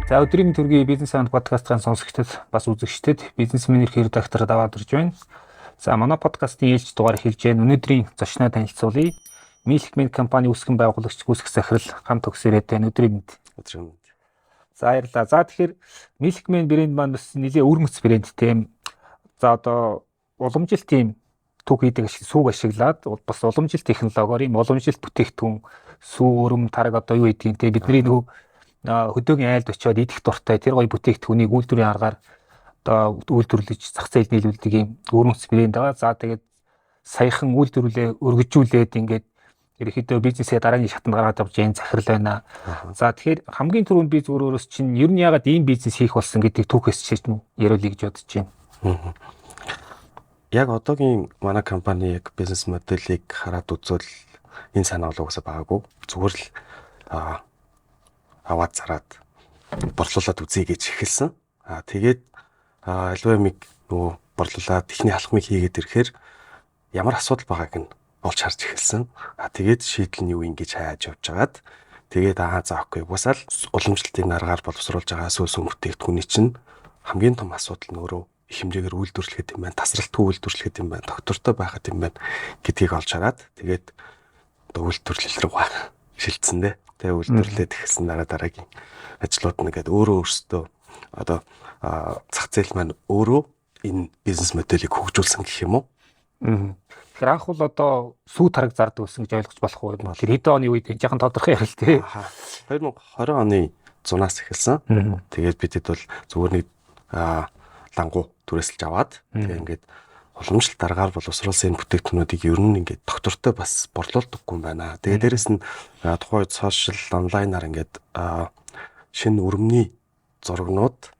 За өдрийн төргийн бизнес саунд подкастын сонсогчдод бас үзэгчдэд бизнесмен эрх редактор даваад ирж байна. За манай подкастын ээлж дугаар хэлж байна. Өнөөдрийн зочноо танилцуулъя. Milkman компани үүсгэн байгуулагч гүйцэх захирал хамт өгсөрөөд байна. Өдрийн мэнд. Өдрийн мэнд. За баярлалаа. За тэгэхээр Milkman брэнд маань бас нэлээ өрмөц брэндтэй. За одоо уламжлалт тийм төг хийдэг сүүг ашиглаад бас уламжлалт технологиор юм уламжлалт бүтээгдэхүүн сүү өрөм тараг одоо юу гэдгийг те бидний нөгөө хөдөөгийн айлд очиод идэх дуртай тэр гоё бүтээгдэхүүнийг үйлдвэрийн аргаар одоо үйлдвэрлэж зах зээлд нийлүүлдэг юм өрмөц брэнд байгаа. За тэгээд саяхан үйлдвэрлэлээ өргөжүүлээд ингээд ерөнхийдөө бизнесээ дараагийн шатанд гаргаад авч яан захирал байна. За тэгэхээр хамгийн түрүүнд би зүгээр өөрөөс чинь ер нь ягаад ийм бизнес хийх болсон гэдгийг түүхээс чийж яриулъя гэж бодож байна. Яг одоогийн манай компани яг бизнес моделийг хараад үзвэл энэ санаа угаасаа байгаагүй. Зүгээр л аваад зараад борлуулад үзье гэж эхэлсэн. Тэгээд альва миг нөгөө борлуулаад техник халахмыг хийгээд ирэхээр ямар асуудал байгааг нь олж харж эхэлсэн. Тэгээд шийдэл нь юу юм гэж хайж явж байгаад тэгээд за окей угаасаа л уламжлалтын аргаар боловсруулж байгаа сүүл бүтээгдэхүүний чинь хамгийн том асуудал нь өөрөө их хэмжээгээр үйлдвэрлэхэд юм байна, тасралтгүй үйлдвэрлэхэд юм байна, доктортой байхад юм байна гэдгийг олж хараад тэгээд одоо үйлдвэрлэл рүү шилжсэн дээ. Тэгээ үйлдвэрлээд ихсэн дараагийн ажлууд нэгээд өөрөөсөө одоо зах зээл маань өөрөө энэ бизнес моделийг хөгжүүлсэн гэх юм уу? Тэгэхээр анх бол одоо сүү тараг зардаг байсан гэж ойлгож болох уу? Тэр хэдэн оны үед энэ жахан тодорхой ярил тээ. 2020 оны зунаас эхэлсэн. Тэгээд бидэд бол зүгээр нэг лангуу түрээсэлж аваад тэгээ ингээд уламжлалт аргаар боловсруулсан энэ бүтээгдэхүүнүүдийг ер нь ингээд доктортой бас борлуулдаггүй юм байна. Тэгээ дээрэс нь тухайн үед сошиал онлайнаар ингээд шинэ өрөмний зурагнууд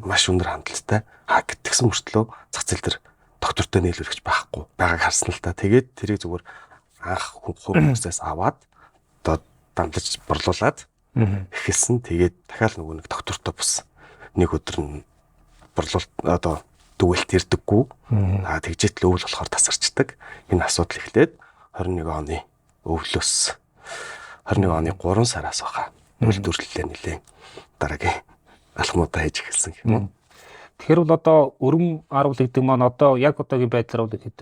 маш өндөр хандлттай гэтгсэн мөртлөө зах зээл дээр доктортой нийлүүлэгч байхгүй байгааг харсан л та. Тэгээд тэрийг зүгээр анх хүмүүсээс аваад одоо дамжиж борлуулад эхэлсэн. Тэгээд дахиад нөгөө нэг доктортой бус нэг өдөр нь борлуулалт одоо дүгэлт ирдэггүй. Тэгжээт л өвөл болохоор тасарчдаг. Энэ асуудал эхлээд 21 оны өвлөөс 21 оны 3 сараас баха үйлдвэрлэлээ нэлээ дараагийн алхмуудаа хийж эхэлсэн юм. Тэгэхээр бол одоо өрөм аруул гэдэг маань одоо яг одоогийн байдлаар бол ихэд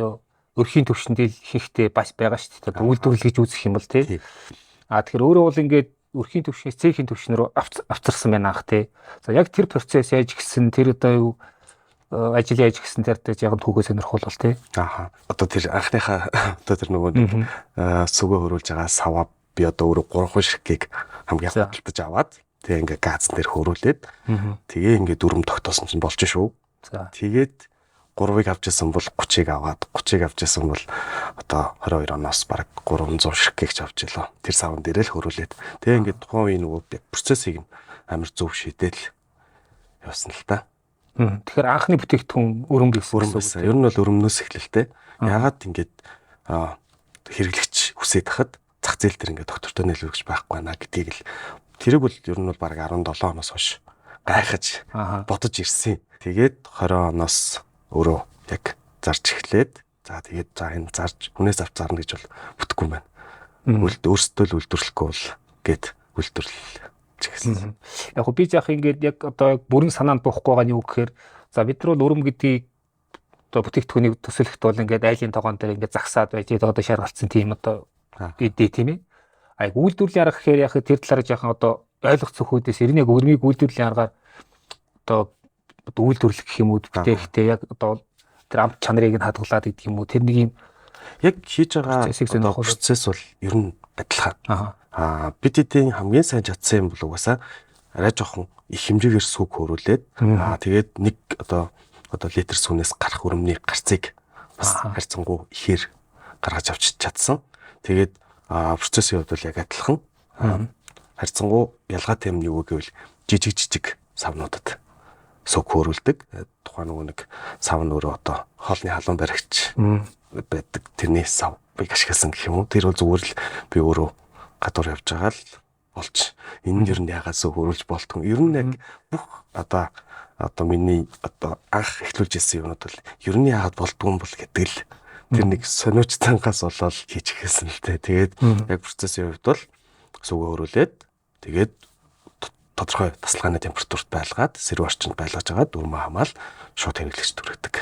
өрхийн төвшөндөл хийхтэй бас байгаа шүү дээ. Үйлдвэрлэл гэж үзэх юм бол тий. Тэгэхээр өөрөө бол ингээд өрхийн төвшнээс цэхийн төвшнөр авцарсан байна ах тий. За яг тэр процесс яаж гисэн тэр одоо юу ажил яаж гисэн тэр яг түүхээ сонирхол бол тий. Одоо тэр анхныхаа одоо тэр нөгөө сүгөө хөрүүлж байгаа саваа би одоо өөрөө 3 ширхгийг хамгийн худалдаж аваад тэгээ ингээ газан дээр хөрүүлээд тэгээ ингээ дүрм тогтоосон чинь болж шүү. Тэгээд 3-ыг авч исэн бол 30-ыг аваад 30-ыг авч исэн бол одоо 22 оноос бараг 300 ширхгийг авч илаа. Тэр савн дээрээ л хөрүүлээд тэгээ ингээ тухайн үеийн нөгөө процессыг амар зөв шийдээл явсан л та. Тэгэхээр анхны бүтээгдэхүүн өрөм гэсэн. Ер нь бол өрөмнөөс эхлэлтэй. Яагаад ингээд хэрэглэгч хүсээд хахад зах зээл дээр ингээд доктортой нийлүүлэгч байхгүй байна гэдгийг л тэрийг бол ер нь бол бараг 17 оноос хойш гайхаж бодож ирсэн. Тэгээд 20 оноос өөрөө яг зарж эхлээд за тэгээд энэ зарж хүнээс авч зарна гэж бол бүтэхгүй байна. Өөрсдөө л үйлдвэрлэхгүй бол гээд үйлдвэрлэл чигсэн. Яг би яах ингээд яг одоо бүрэн санаанд буухгүй байгаа нь юу гэхээр за бид нар бол өрөм гэдгийг одоо бүтээгдэхүүнийг төсөөлөхд бол ингээд айлын тогоон дээр ингээд загсаад байж одоо шааргалцсан тийм одоо идэ тийм ээ. Үйлдвэрлэлийн арга гэхээр яг тэр талаар жоохон одоо ойлгох зөвхөөдөөс эрнийг өрмийг үйлдвэрлэлийн аргаар одоо үйлдвэрлэх гэх юм уу бүтээхтэй яг одоо тэр амт чанарыг нь хадгалаад идэх юм уу тэр нэг юм яг хийж байгаа процесс бол ер нь адилхан. Бид эдийн хамгийн сайн чадсан юм бол угаасаа арай жоохон их хэмжээгээр сүг хөрүүлээд тэгээд нэг одоо литр сүнээс гарах өрөмний гарцыг бас харьцангуй ихээр гаргаж авч чадсан. Тэгээд процессын хувьд бол яг адилхан. Харьцангуй ялгаатай юм юу гэвэл жижиг савнуудад сүг хөрүүлдэг. Тухайн нөгөө нэг сав нь өөрөө одоо хоолны халуун баригч байдаг. Тэрний савыг ашигласан гэх юм уу. Тэр бол зүгээр л би өөрөө гадуур явж байгаа л болж энэ ер нь ягаад сүг хөрүүлж болтгоо. Ер нь яг бүх одоо миний одоо анх эхлүүлж ирсэн юмуд бол ер нь яагаад болдгоо юм бол гэдэг л тэр нэг сониуч цангаас болол хийж эхэлсэн л дээ. Тэгээд яг процессын хувьд бол сүгөө хөрүүлээд тэгээд тодорхой тасалгааны температурт байлгаад сэрүүн орчинд байлгаж агаад өрмөө хамаал шууд хэрэглэгч түргэдэг.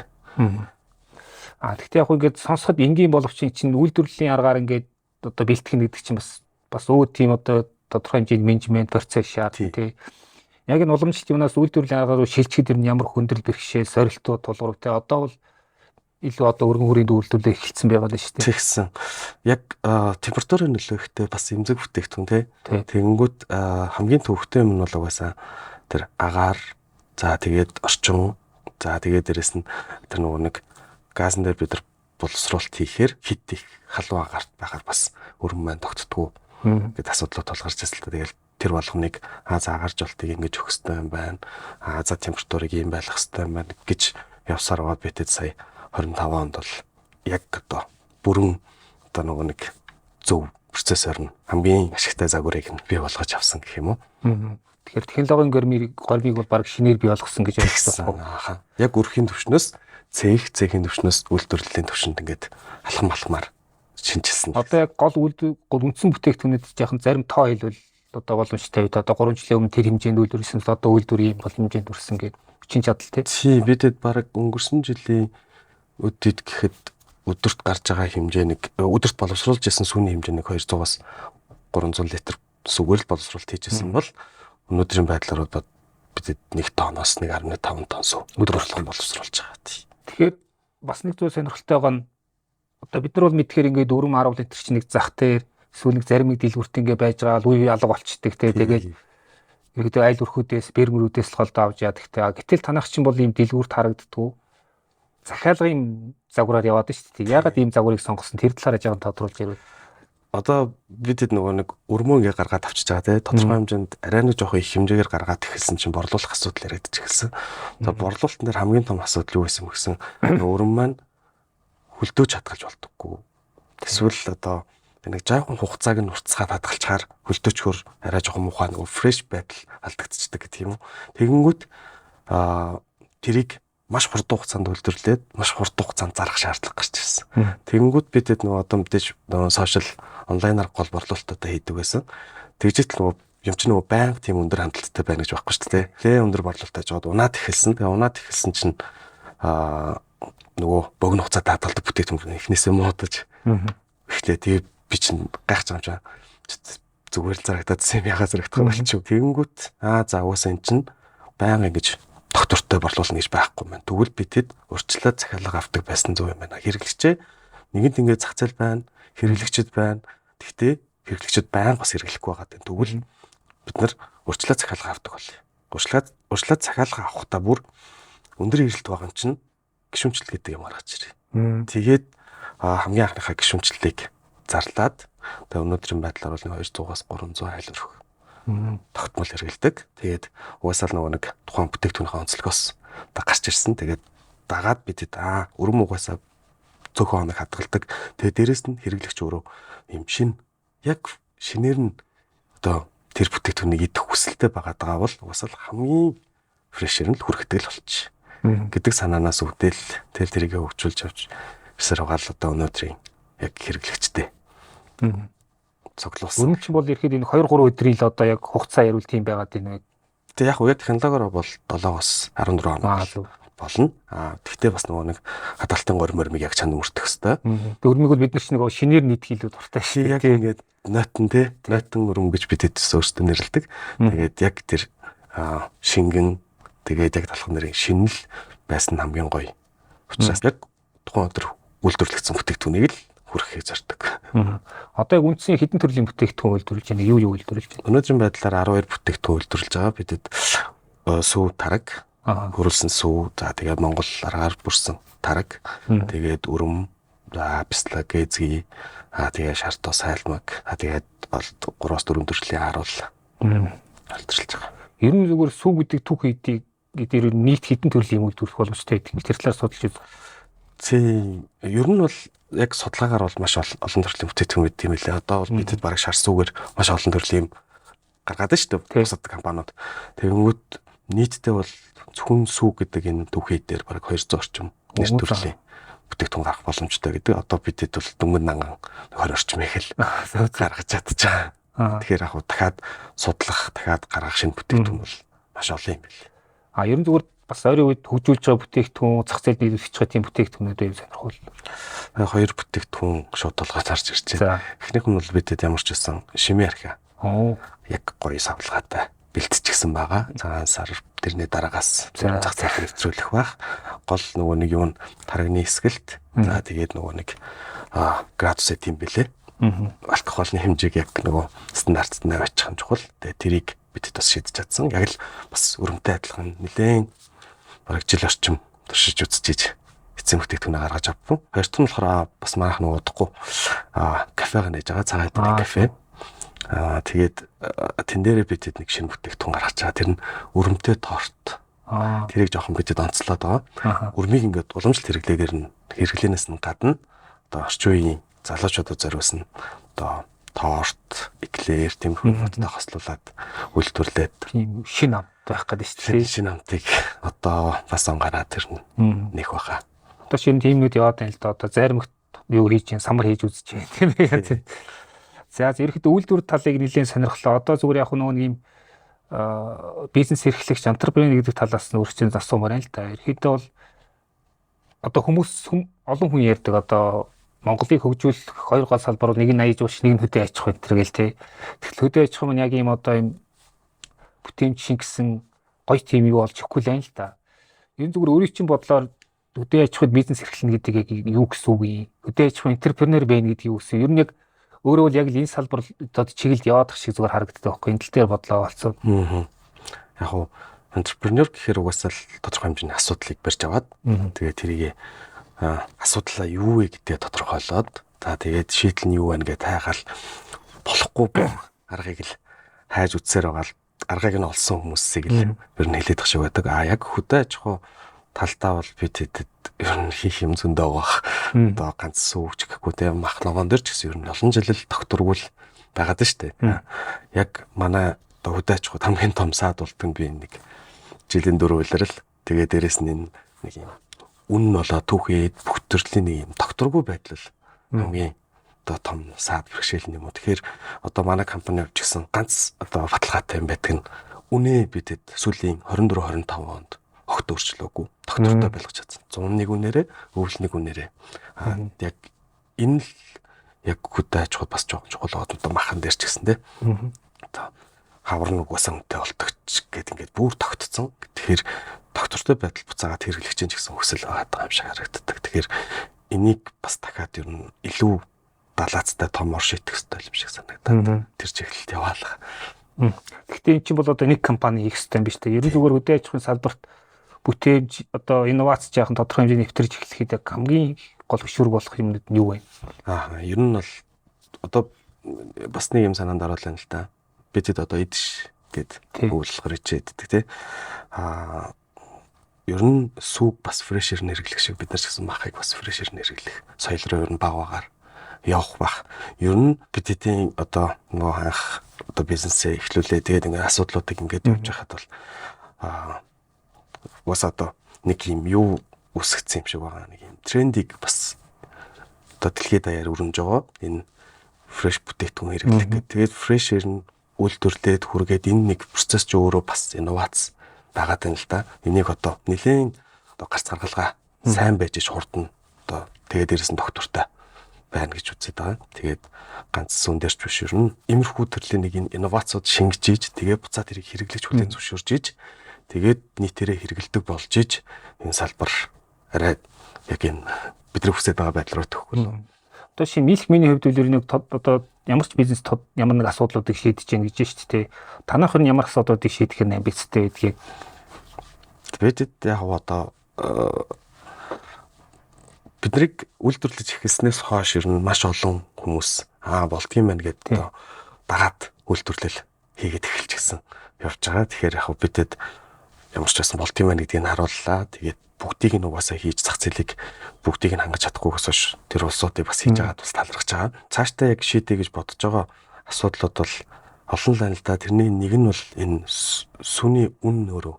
Гэхдээ яг ингээд сонсоход энгийн боловч чинь үйлдвэрлэлийн аргаар ингээд одоо бэлтгэх гэдэг чинь бас өө тийм одоо тодорхой хэмжээний менежмент процесс шаардна тий. Яг энэ уламжлалт юмнаас үйлдвэрлэлийн аргаар руу шилжихэд ямар хүндрэл бэрхшээл, сорилтууд тулгуур тий. Одоо бол илүү одоо өргөн хүрээнд үйлдвэрлэл эхэлсэн байгаа л шүү дээ. Тэгсэн. Яг температурын нөлөөтэй бас эмзэг бүтээгдэхүүн тий. Тэгэнгүүт хамгийн төвөгтэй юм нь бол угаасаа тэр агаар, за тэгээд орчин, за тэгээд дээрэс нь тэр нөгөө нэг газан дээр бид нар боловсруулалт хийхээр хит их халуун агаарт байхаар бас өрмөн маань тогтдгоо гэдэг асуудлууд тулгарч ирсэн л та. Тэгэл тэр болгоныг за агаар жолтыг ингэж өгөх хэрэгтэй юм байна. За температурыг ийм байлгах хэрэгтэй юм байна гэж явсаар аваад битэд сая 25 онд бол яг одоо бүрэн одоо нөгөө нэг зөв процессор нь хамгийн ашигтай загварыг нь бий болгож авсан гэх юм уу. Тэгэхээр технологийн гормыг бол баг шинээр бий болгосон гэж ойлгосон. Яг өрхийн төвшнөөс цэхийн төвшнөөс үйлдвэрлэлийн төвшөнд ингээд алхамаар шинжилсэн. Одоо яг гол үндсэн бүтээгдэхүүнүүд жоохон зарим тоо хэлбэл одоо боломжтой. Одоо 3 жилийн өмнө тэр хэмжээнд үйлдвэрлэсэн л одоо үйлдвэр ийм бол хэмжээнд хүрсэн гэж хүчин чадал тий. Бидэд баг өнгөрсөн жилийн өдөд гэхэд өдөрт гарч байгаа хэмжээ нэг өдөрт боловсруулж исэн сүүний хэмжээ нэг 200-аас 300 литр сүгэл боловсруулалт хийжсэн бол өнөөдрийн байдлаар бидэд 1 тонноос 1.5 тонн сүү өдөртлөн боловсруулж байгаа тий. Тэгэхээр бас нэг зүйл сонирхолтой байгаа нь одоо бид нар бол мэдхээр ингээд 4-10 литр чинь нэг зах дээр эсвэл нэг зарим нэг дэлгүүрт ингээд байж байгаа л үе алга болчдөг тий. Тэгээд ерөөдөө айл өрхүүдээс бэрмэрүүдээс л холдоо авч яадаг тий. Гэтэл танах чинь бол ийм дэлгүүрт харагддгүй. Захиалгын загвараар яваад шүү дээ. Ягаад ийм загварыг сонгосон тэр талаараа жаахан тодруулж ярив. Одоо бидэд нөгөө нэг өрмөө ингээ гаргаад авчиж байгаа тий. Тодорхой хэмжээнд арай нэг жоох их хэмжээгээр гаргаад эхэлсэн чинь борлуулах асуудал яригдчих эхэлсэн. Одоо борлуулалтын дээр хамгийн том асуудал юу байсан гэсэн өрмөө маань хөлдөөж хадгалж болдоггүй. Эсвэл одоо нэг жаахан хугацааг нь уртцгаад хадгалчаар хөлдөөчхөр арай жоохон мухаа нөгөө фреш байдал алдагдчихдаг гэх юм уу. Тэгэнгүүт тэрийг маш хурдан хугацаанд үйлдвэрлээд маш хурдан хугацаанд зарах шаардлага гарч ирсэн. Тэгэнгүүт бидэд нөгөө одоо мэдээж нөгөө сошиал онлайнаар гол борлуулалтаа хийдэг байсан. Тэгжээтэл нөгөө юм чи нөгөө байнга тийм өндөр хандлттай байна гэж байхгүй шүү дээ. Лээ өндөр борлуулалтаа жоод унаад эхэлсэн. Тэгээ унаад эхэлсэн чинь нөгөө богино хугацаанд хадгалдаг бүтээгдэхүүн эхнээсээ муудаж эхлээ. Тэгээ би чинь гайхаж байгаа юм чинь зүгээр л зарагдаад юм ягаа зарагдах болчих. Тэгэнгүүт за уусаа эн чинь байнга ингэж доктортой борлуулна гэж байхгүй маань. Тэгвэл бидэд урьдчилан захиалга авдаг байсан зөв юм байна. Хэрэглэгчээ нэгэнт ингээд зах зээл байна, хэрэглэгчд байна. Гэхдээ хэрэглэгчд байнга бас хэрэглэхгүй байгаа гэдэг. Тэгвэл бид нар урьдчилан захиалга авдаг болъё. Урьдчилан захиалга авахдаа бүр өндөр эрэлт байгаа юм чинь гишүүнчлэл гэдэг юм гаргаж ирээ. Тэгээд хамгийн анхныхаа гишүүнчлэлийг зарлаад тэгээ өнөөдрийн байдлаар бол 200-аас 300 айл өрх тогтмол хэрэгэлдэг. Тэгээд угаасаа л нөгөө нэг тухайн бүтээгдэхүүнийхээ онцлогоос гарч ирсэн. Тэгээд дагаад бидэд өрөм угаасаа цөөхөн хоног хадгалдаг. Тэгээд дээрэс нь хэрэглэгч өөрөө юм яг шинээр нь одоо тэр бүтээгдэхүүнийг идэх хүсэлтэй байгаа бол угаасаа л хамгийн фрешэр нь л хүрэхтэй л болчих гэдэг санаанаас үүдэл тэрийг хөгжүүлж авч бисэр угаал одоо өнөөдрийн яг хэрэглэгчтэй цоглуулсан. Өрөмч бол ихэд энэ 2-3 өдрийн л одоо яг хугацаа ярил тийм байгаад байна. Тэгээ яг яг технологиор бол 7-оос 14 хоног болно. Тэгтээ бас нөгөө нэг хадгалтын гормыг яг чанд мөрдөх хэвээр. Тэгээ өрмийг бол бид нар ч нөгөө шинээр нийт хийлүүд дуртай шээ. Яг ингээд нойтон өрөм гэж бид өөрсдөө нэрлэдэг. Тэгээд яг тэр шингэн тэгээд яг талх нарын шинэл байсан хамгийн гоё. Учираас яг тухайн өдөр үйлдвэрлэгдсэн бүтээгдэхүүнийг л хүрэхийг зорддог. Одоо яг үндсэн хэдэн төрлийн бүтээгдэхүүн үйлдвэрлэж байна? Юу үйлдвэрлэж байна? Өнөөдрийн байдлаар 12 бүтээгдэхүүн үйлдвэрлэж байгаа. Бидэд сүү тараг, хөрөлсөн сүү, за тэгээд Монгол аргаар бүрсэн тараг, тэгээд өрөм, бислаг, гэзгий, тэгээд шартоо сайлмаг, тэгээд бол 3-4 төрлийн харуул алдаршилж байгаа. Ер нь зүгээр сүү гэдэг түүх хийдийг дээр нийт хэдэн төрлийн үйлдвэрлэх боломжтой гэдэг. Тэр талаар судалж байна. Ер нь бол яг судалгаагаар бол маш олон төрлийн бүтээгдэхүүн гэдэг юм лээ. Одоо бол бидэд бараг шар сүүгээр маш олон төрлийн гаргаад шүү дээ. Бусад компаниуд. Тэгэнгүүт нийтдээ бол зөвхөн сүү гэдэг энэ түүхий дээр бараг 200 орчим нэр төрлийн бүтээгдэхүүн гарах боломжтой гэдэг. Одоо бидэд бол дөнгөж нанган 20 орчим их л гаргаж чадчихаа. Тэгэхээр яг дахиад судлах, дахиад гаргах шинэ бүтээгдэхүүн бол маш олон юм байна. Ер нь зүгээр бас ойрын үед хөгжүүлж байгаа бүтээгдэхүүн, зах зээлд нийлүүлж байгаа тийм бүтээгдэхүүнүүд юм сонирхол. Хоёр бүтээгдэхүүн шууд толгойд харж ирж байна. Эхнийх нь бол бидэд ямар ч байсан шимээ архи. Яг гоё савлгаатай бэлтчихсэн байгаа. Цагаан сар тэрний дараагаас зах зээл нэвтрүүлэх байх. Гол нөгөө нэг юу н тарагны хэсгэлт. За тэгээд нөгөө нэг градус эт юм бэлээ. Алкохолны хэмжээг яг нөгөө стандартд нь аваачих юм чухал. Тэгээд тэрийг бидэд бас шийдэж чадсан. Яг л бас өрөмтэй адилхан нэлээд бараг жил орчим туршиж үзчихэж эцсийн бүтээгдэхүүнээ гаргаж авсан. Хоёрт нь болохоор бас манайх нөгөө удахгүй кафега нээж байгаа. Цагаан эдний кафе. Тэгээд тэн дээрээ бидэд нэг шинэ бүтээгдэхүүн гаргаж байгаа. Тэр нь өрөмтэй торт. Тэрийг жоохон бидэд онцлоод байгаа. Өрмийг ингээд уламжлалт хэрэглэнээс нь гадна одоо орчин үеийн залуучуудад зориулсан одоо торт, эклер тийм хүмүүстээ хослуулад үйлдвэрлээд тийм шинэ амт байх гэдэг шүү дээ. Шинэ амтыг одоо бас онгараад тэр нэх баха. Одоо шинэ тиймнүүд яваад байна л да. Одоо зарим юу хийж чинь самар хийж үзэж байна тийм. За ерөөхдөө үйлдвэр талыг нэлээд сонирхлоо. Одоо зүгээр яг нөгөө нэг юм бизнес эрхлэгч энтерпренер гэдэг талаас нь өөрчлөлт асуумаар байна л да. Ерөөхдөө бол одоо олон хүн ярьдаг одоо Монголыг хөгжүүлэх хоёр гол салбар нэг нь аяж ууш, нэг нь хөдөө аж ахуй гэх л тий. Тэгэхээр хөдөө аж ахуй маань яг ийм одоо ийм бүтээмжшин гэсэн гоё тим юу болж өгөхгүй л байна л да. Энэ зүгээр өөрийн чинь бодлоор хөдөө аж ахуйд бизнес эрхлэнэ гэдэг яг юу гэсэн үг юм? Хөдөө аж ахуй энтерпренер байна гэдэг юу гэсэн? Ер нь яг өөрөө бол яг л энэ салбар одоо чиглэлд яваадах шиг зүгээр харагддаг байхгүй. Энэ тал дээр бодлоо олцсон. Яг уу энтерпренер гэхээр угаасаа л тодорхой хэмжээний асуудлыг барьж аваад тэгээд тэрийг асуудлаа юу вэ гэдгээ тодорхойлоод за тэгээд шийдэл нь юу вэ гэдээ тайгаал болохгүй аргыг л хайж үтсээр байгаа л аргыг нь олсон хүмүүсийг л ер нь хэлээд тах шиг байдаг. Яг хөдөө аж ахуй талдаа бол бид тэд ер нь хийх юм зөндөө байгаа. Одоо ганц сүүгч гэхгүй те мах ногоон дээр ч гэсэн ер нь олон жил л тогтургүй л байгаад нь штэ. Яг манай одоо хөдөө аж ахуйд хамгийн том саадуулдаг нь би нэг жилийн 4 үйлрэл тэгээд дээрэс нь нэг юм үн болоо түүхэд бүх төрлийн нэг юм тогтургүй байдал хамгийн одоо том саад бэрхшээл юм уу. Тэгэхээр одоо манай компани явж гисэн ганц одоо баталгаатай юм байдаг нь үнэ бидэд сүүлийн 24 25 онд огт өөрчлөөгүй тогтвортой байлгаж чадсан. 101 үнээрээ өвлөнийг үнээрээ яг энэ л яг хөдөө аж ахуйд бас жоохон чухал одоо махан дээр ч гэсэн те одоо хавар нугасаа үнэтэй болтогч гэд ингээд бүр тогтцсон. Тэгэхээр доктортой байдал буцаагаад хэрэглэгч ч гэсэн өсөл байгаа юм шиг харагддаг. Тэгэхээр энийг бас дахиад ер нь илүү далаацтай том ор шийдэх хэрэгтэй юм шиг санагдаад тэр чиглэлд яваалах. Гэхдээ эн чинь бол одоо нэг компани хийх хэрэгтэй юм биш үү? Ер нь зүгээр хөдөө аж ахуйн салбарт бүтээмж одоо инновац жаахан тодорхой хэмжээний нэвтэрж эхлэхэд яг хамгийн гол хөшүүрэг болох юмнууд нь юу вэ? Ер нь бол одоо бас нэг юм санаанд оруулаа л да. Бидэд одоо идэж гэд өгүүлэлгээр ичээддэг тий. Ер нь сүг бас фрешер нэрлэх шиг бид нар ч гэсэн махыг бас фрешер нэрлэх соёл руу ер нь баг явах бах. Ер нь бидний одоо нөгөө анх одоо бизнесээ эхлүүлээ тэгээд ингээд асуудлуудыг ингээд явж байхад бол бас одоо нэг юм юу үсгэсэн юм шиг байгаа. Нэг юм трендийг бас одоо дэлхийд даяар өрнөж байгаа. Энэ фреш бүтээгдэхүүн хэрэглэх гэдэг. Тэгээд фрешер нь үйлдвэрлээд хүргээд энэ нэг процесс ч өөрөө бас инновац байгаад байна л да. Энийг одоо нэлээд одоо гарц гаргалгаа сайн байж хурдна. Одоо тэгээд дээрэс нь доктортой байна гэж үзээд байгаа. Тэгээд ганц сүн дээрч биш ер нь иймэрхүү төрлийн нэг инновацууд шингэж ийж тэгээд буцаад тэрийг хэрэглэж хүлээн зөвшөөрж ийж тэгээд нийтээрээ хэрэгэлдэг болж ийж энэ салбар арай яг энэ бидний хүсэж байгаа байдал руу төгөхгүй. Одоо шинэ нийлх миний хувьд үл нэг одоо ямар ч бизнес ямар нэг асуудлуудыг шийдэж гэнэ гэж шүү дээ. Танах нь ямар асуудлуудыг шийдэх нь амбицтай гэдгийг бидэд яг одоо биднийг үйлдвэрлэж эхэлснээс хойш ер нь маш олон хүмүүс болдгийм байна гэдээ одоо дагаад үйлдвэрлэл хийгээд эхэлж гисэн явж байгаа. Тэгэхээр яг бидэд ямар ч байсан болдгийм байна гэдгийг харууллаа. Тэгээд бүгдийг нь угаасаа хийж зах зээлийг бүгдийг нь хангаж чадахгүйгээс хойш тэр улсуудыг бас хийж байгаад бас талархаж байгаа. Цаашдаа яг шийдэ гэж бодож байгаа асуудлууд бол олон л л да. Тэрний нэг нь бол энэ сүний үн өөрөө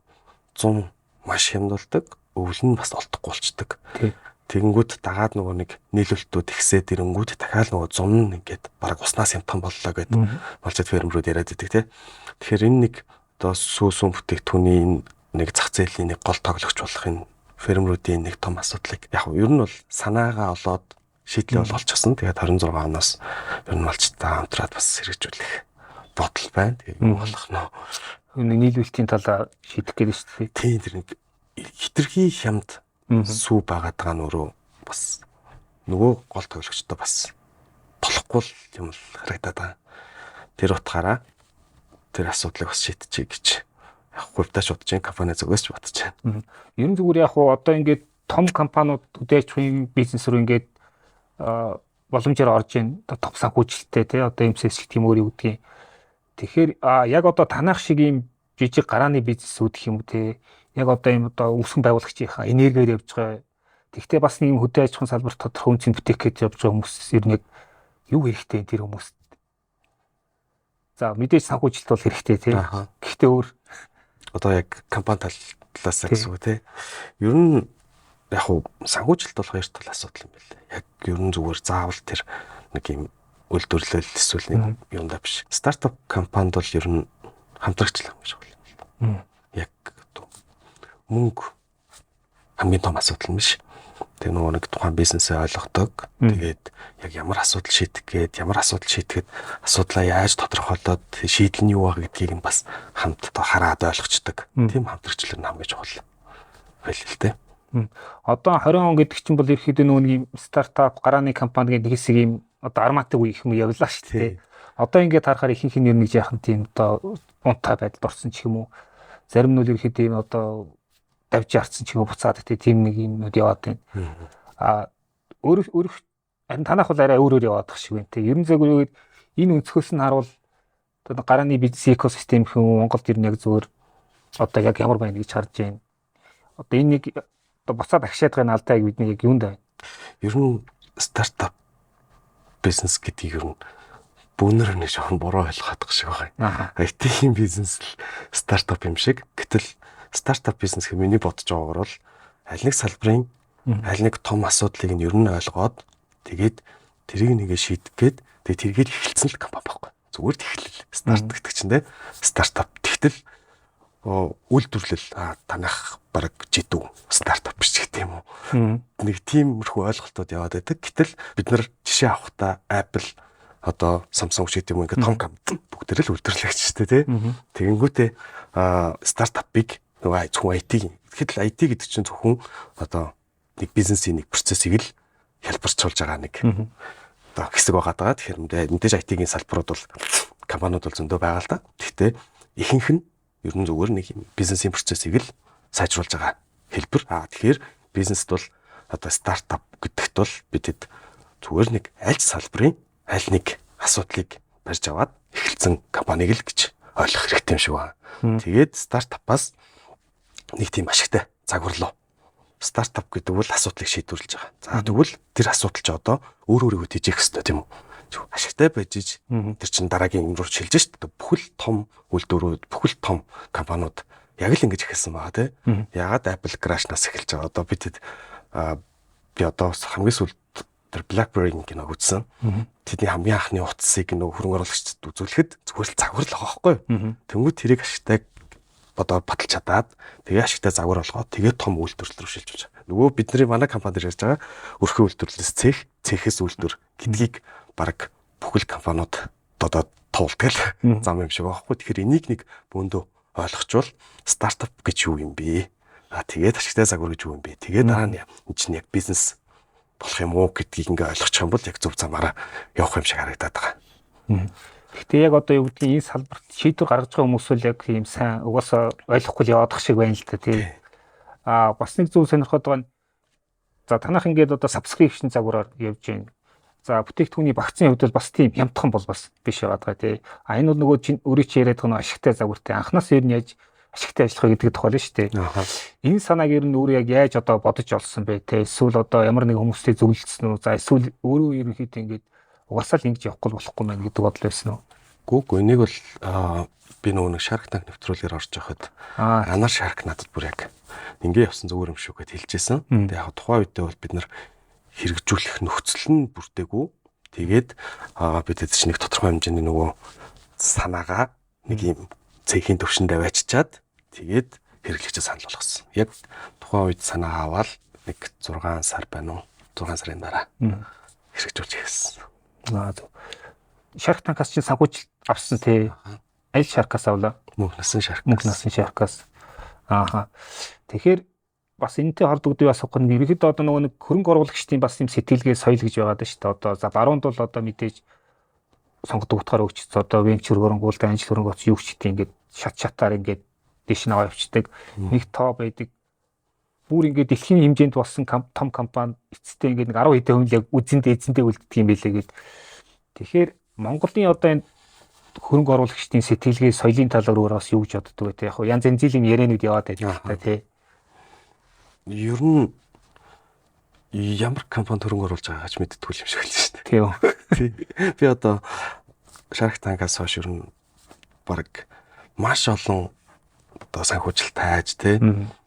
100 маш хямдулдаг, өвөл нь бас олдохгүй болчдөг. Тэгэнгүүт дагаад нөгөө нэг нийлүүлэлтүүд ихсээд ирэнгүүт дахиад нөгөө зун ингээд бараг уснаас хямдхан боллоо гэдэг малчид фермерүүд яриад байдаг тий. Тэгэхээр энэ нэг одоо сүүсүүн бүтээгдэхүүний нэг зах зээлийн нэг гол тоглогч болох энэ фермерүүдийн нэг том асуудлыг яг нь ер нь бол санаагаа олоод шийдлээ бол олчихсон. Тэгээд 26 оноос ер нь малчтай хамтраад бас хэрэгжүүлэх бодол байна. Тэгээд юу болох нь энэ нийлүүлэлтийн талаа шийдэх гэдэг шүү дээ. Тийм тэр нэг хитрхи хямд сүү байгаад байгаа нөрөө бас нөгөө гол тоглогчтой бас болохгүй юм л харагдаад байгаа. Тэр утгаараа тэр асуудлыг бас шийдчихье гэж яг хувьдаа шуудж энэ компани зүгээс ч бодож байна. Ер нь зүгээр яг одоо ингээд том компаниуд үдээчхийн бизнес рүү ингээд боломжоор орж ийн топ санхүүжилттэй тий одоо MCS гэх юм уу гэдгийг. Тэгэхээр яг одоо танах шиг ийм жижиг гарааны бизнесүүд гэх юм уу тий яг одоо ийм одоо өсгөн байгуулагчийнхаа энергиээр явж байгаа. Тэгвэл бас нэг юм хөдөө аж ахуйн салбарт тодорхой үнцийн бүтээх гэж явж байгаа хүмүүс ер нь юу хэрэгтэй тэр хүмүүст. За мэдээж санхүүжилт бол хэрэгтэй тий. Гэхдээ өөр одоо яг компани талаас гэсэн үг тий. Ер нь яг уу санхүүжилт бол хоёр тал асуудал юм байна. Яг ер нь зүгээр заавал тэр нэг юм үйлдвэрлэл эсвэл нэг юмдаа биш. Стартап компанид бол ер нь хамтрагчлах гэж байна. Яг мөнгө хамгийн том асуудал юм биш. Тэгээ нөгөө нэг тухайн бизнесээ ойлгодог. Тэгээд яг ямар асуудал шийдэхэд асуудлаа яаж тодорхойлоод шийдэл нь юу вэ гэдгийг нь бас хамт хараад ойлгочдөг. Тийм хамтрагчлал нь хамгийн чухал байл л дээ. Одоо 20 он гэдэг чинь бол ерөөхдөө нөгөө стартап гарааны компани гэдэг нэг хэсэг юм одоо арматыг үе их юм явлаа шүү дээ. Одоо ингээд харахаар ихэнх нь ер нь яахан тийм одоо унтаа байдалд орсон ч юм уу. Зарим нь ерөөхдөө юм одоо давж ярцсан ч юм уу буцаад тийм нэг юмнууд яваад байна. Өөр харин танах бол арай өөрөөр яваад тах шиг байна те. Ер нь зөвхөн энэ өнцгөөс нь харуул одоо гарааны бизнес экосистем хүн Монголд ер нь яг зөвөр одоо яг ямар байна гэж харж байна. Одоо энэ нэг одоо буцаад агшаад байгаа алдааг бидний яг юунд байна? Ер нь стартап бизнес гэдэг ер нь бүүнэр нэг жоохон буруу ойлгоод байгаа шиг байна. IT-ийн бизнес л стартап юм шиг. Гэтэл стартап бизнес гэхэл миний бодож байгаагаар бол аль нэг салбарын аль нэг том асуудлыг нь ер нь ойлгоод тэгээд тэрийг нэгэ шийдэх гээд тэгээд тэргээд эхэлсэн л компани байхгүй. Зүгээр тэхлэл старт гэдэг чинь те стартап тэгтэл үйлдвэрлэл танах бараг жидүү стартап биш гэх юм уу. Нэг тиймэрхүү ойлголтууд яваад байдаг. Гэтэл бид нар жишээ авахдаа Apple одоо Samsung шиг юм ингээд том компани бүгдээр л үйлдвэрлэгч шүү дээ тий. Тэгэнгүүтээ стартапыг нөгөө зөвхөн IT гэхэд IT гэдэг чинь зөвхөн одоо нэг бизнесийн нэг процессыг л хэлбэрчүүлж байгаа нэг одоо хэсэг байгаа даа. Тэгэхээр мэдээж IT-ийн салбарууд бол компаниуд бол зөндөө байгаа л да. Гэхдээ ихэнх нь ер нь зүгээр нэг бизнесийн процессыг л сайжруулж байгаа хэлбэр. Тэгэхээр бизнест бол одоо стартап гэдэгт бол бидэд зүгээр нэг аль салбарын аль нэг асуудлыг барьж аваад эхэлсэн компаниг л гэж ойлгох хэрэгтэй юм шиг байна. Тэгээд стартапаас нэг тийм ашигтай загварлуу. Стартап гэдэг бол асуудлыг шийдвэрлэж байгаа. За тэгвэл тэр асуудал ч одоо өөрөөрөө тийжих хэрэгтэй тийм үү? Ашигтай байж иж тэр чин дараагийн юм руу шилжиж шүү дээ. Бүхэл том үйлдвэрүүд, бүхэл том компаниуд яг л ингэж эхэлсэн байгаа тийм. Ягаад Apple crash-наас эхэлж байгаа. Одоо бидэд би одоо хамгийн сүүлд тэр BlackBerry гинэ үзсэн. Тэдний хамгийн анхны утсыг нөгөө хөрөнгө оруулагчид үзүүлэхэд зүгээр л загвар л байгаа байхгүй юу? Тэнгүүд тэрийг ашигтай одоо баталж чадаад тэгээ ашигтай загвар олгоод тэгээ том үйлдвэрлэл рүү шилжүүлж байгаа. Нөгөө бидний манай компани дээр ярьж байгаа өрхөө үйлдвэрлэлээс цэхээс үйлдвэр гэдгийг баг бүхэл компаниуд одоо туулдаг л зам юм шиг байхгүй. Тэгэхээр энийг нэг бөөндөө ойлгочвол стартап гэж юу юм бэ? Тэгээд ашигтай загвар гэж юу юм бэ? Тэгээд дараа нь энэ чинь яг бизнес болох юм уу гэдгийг ингээ ойлгочих юм бол яг зөв замаараа явах юм шиг харагдаад байгаа. Гэхдээ яг одоо юу гэдгийг энэ салбарт шийдвэр гаргаж байгаа хүмүүс л яг ийм сайн угаасаа ойлгохгүй яваадах шиг байна л та тийм. Бас нэг зүйл сонирхоод байгаа нь за танах ингээд одоо subscription загвараар явж байна. За бүтээгдэхүүний багцын хувьд бол бас тийм хямдхан бол бас биш яваад байгаа тийм. Энэ бол нөгөө өөрөө чи яриад байгаа ашигтай загвартай анханаас ер нь яаж ашигтай ажиллах гэдэг тухай л шүү дээ. Энэ санааг ер нь өөрөө яг яаж одоо бодож олсон бэ те эсвэл одоо ямар нэг хүмүүстэй зөвлөлдсөн үү? За эсвэл өөрөө ерөнхийдөө ингээд угаасаа л ингэж явахгүй болохгүй мэн гэдэг бодол байсан уу? Гүг энийг бол би нөгөө нэг Shark Tank нэвтрүүлгээр орж байхад анар Shark надад бүр яг ингээ явсан зүгээр юм шүү гэд хэлжсэн. Тэгээ яг тухайн үедээ бол бид нар хэрэгжүүлэх нөхцөл нь бүрдээгүй. Тэгээд бид чинь нэг тодорхой хэмжээний нөгөө санаагаа нэг юм цэхийн төвшөндөө байччаад тэгээд хэрэглэгчээ санал болгосон. Яг тухайн үед санаа аваад нэг 6 сар байна уу? 6 сарын дараа хэрэгжүүлж эхэлсэн. Shark Tank-аас чинь санхүүжилт авсан тий. Аль Shark-аас авлаа? Мөнхнасан Shark. Мөнхнасан Shark-аас. Тэгэхээр бас энэтэй холбогдсон асуух нь ерөнхийдөө одоо нөгөө нэг хөрөнгө оруулагчдын бас юм сэтгэлгээ соёл гэж байгаа даа шүү дээ. Одоо за баруунд бол одоо мэдээж сонгодог утгаараа өгчөц одоо венчур хөрөнгө уулын ажил хөрөнгө оц юу ч гэдэг ингээд шатаар ингээд дэш наваа явчихдаг. Нэг тоо байдаг. Бүр ингээд дэлхийн хэмжээнд болсон том компани эцэстээ ингээд нэг 10 хэдэн хүн л яг эзэндээ үлддэг юм байлээ гээд. Тэгэхээр Монголын одоо энэ хөрөнгө оруулагчдын сэтгэлгээ соёлын талаар бас юу гэж боддог вэ те. Яг янз янзын юм яриануд яваад байдаг та тий. Ер нь ямар компанид хөрөнгө оруулж байгааг ч мэддэггүй юм шиг л шүү дээ. Тийм. Би одоо Shark Tank-аас хойш ер нь баг маш олон одоо санхүүжилт тааж тий.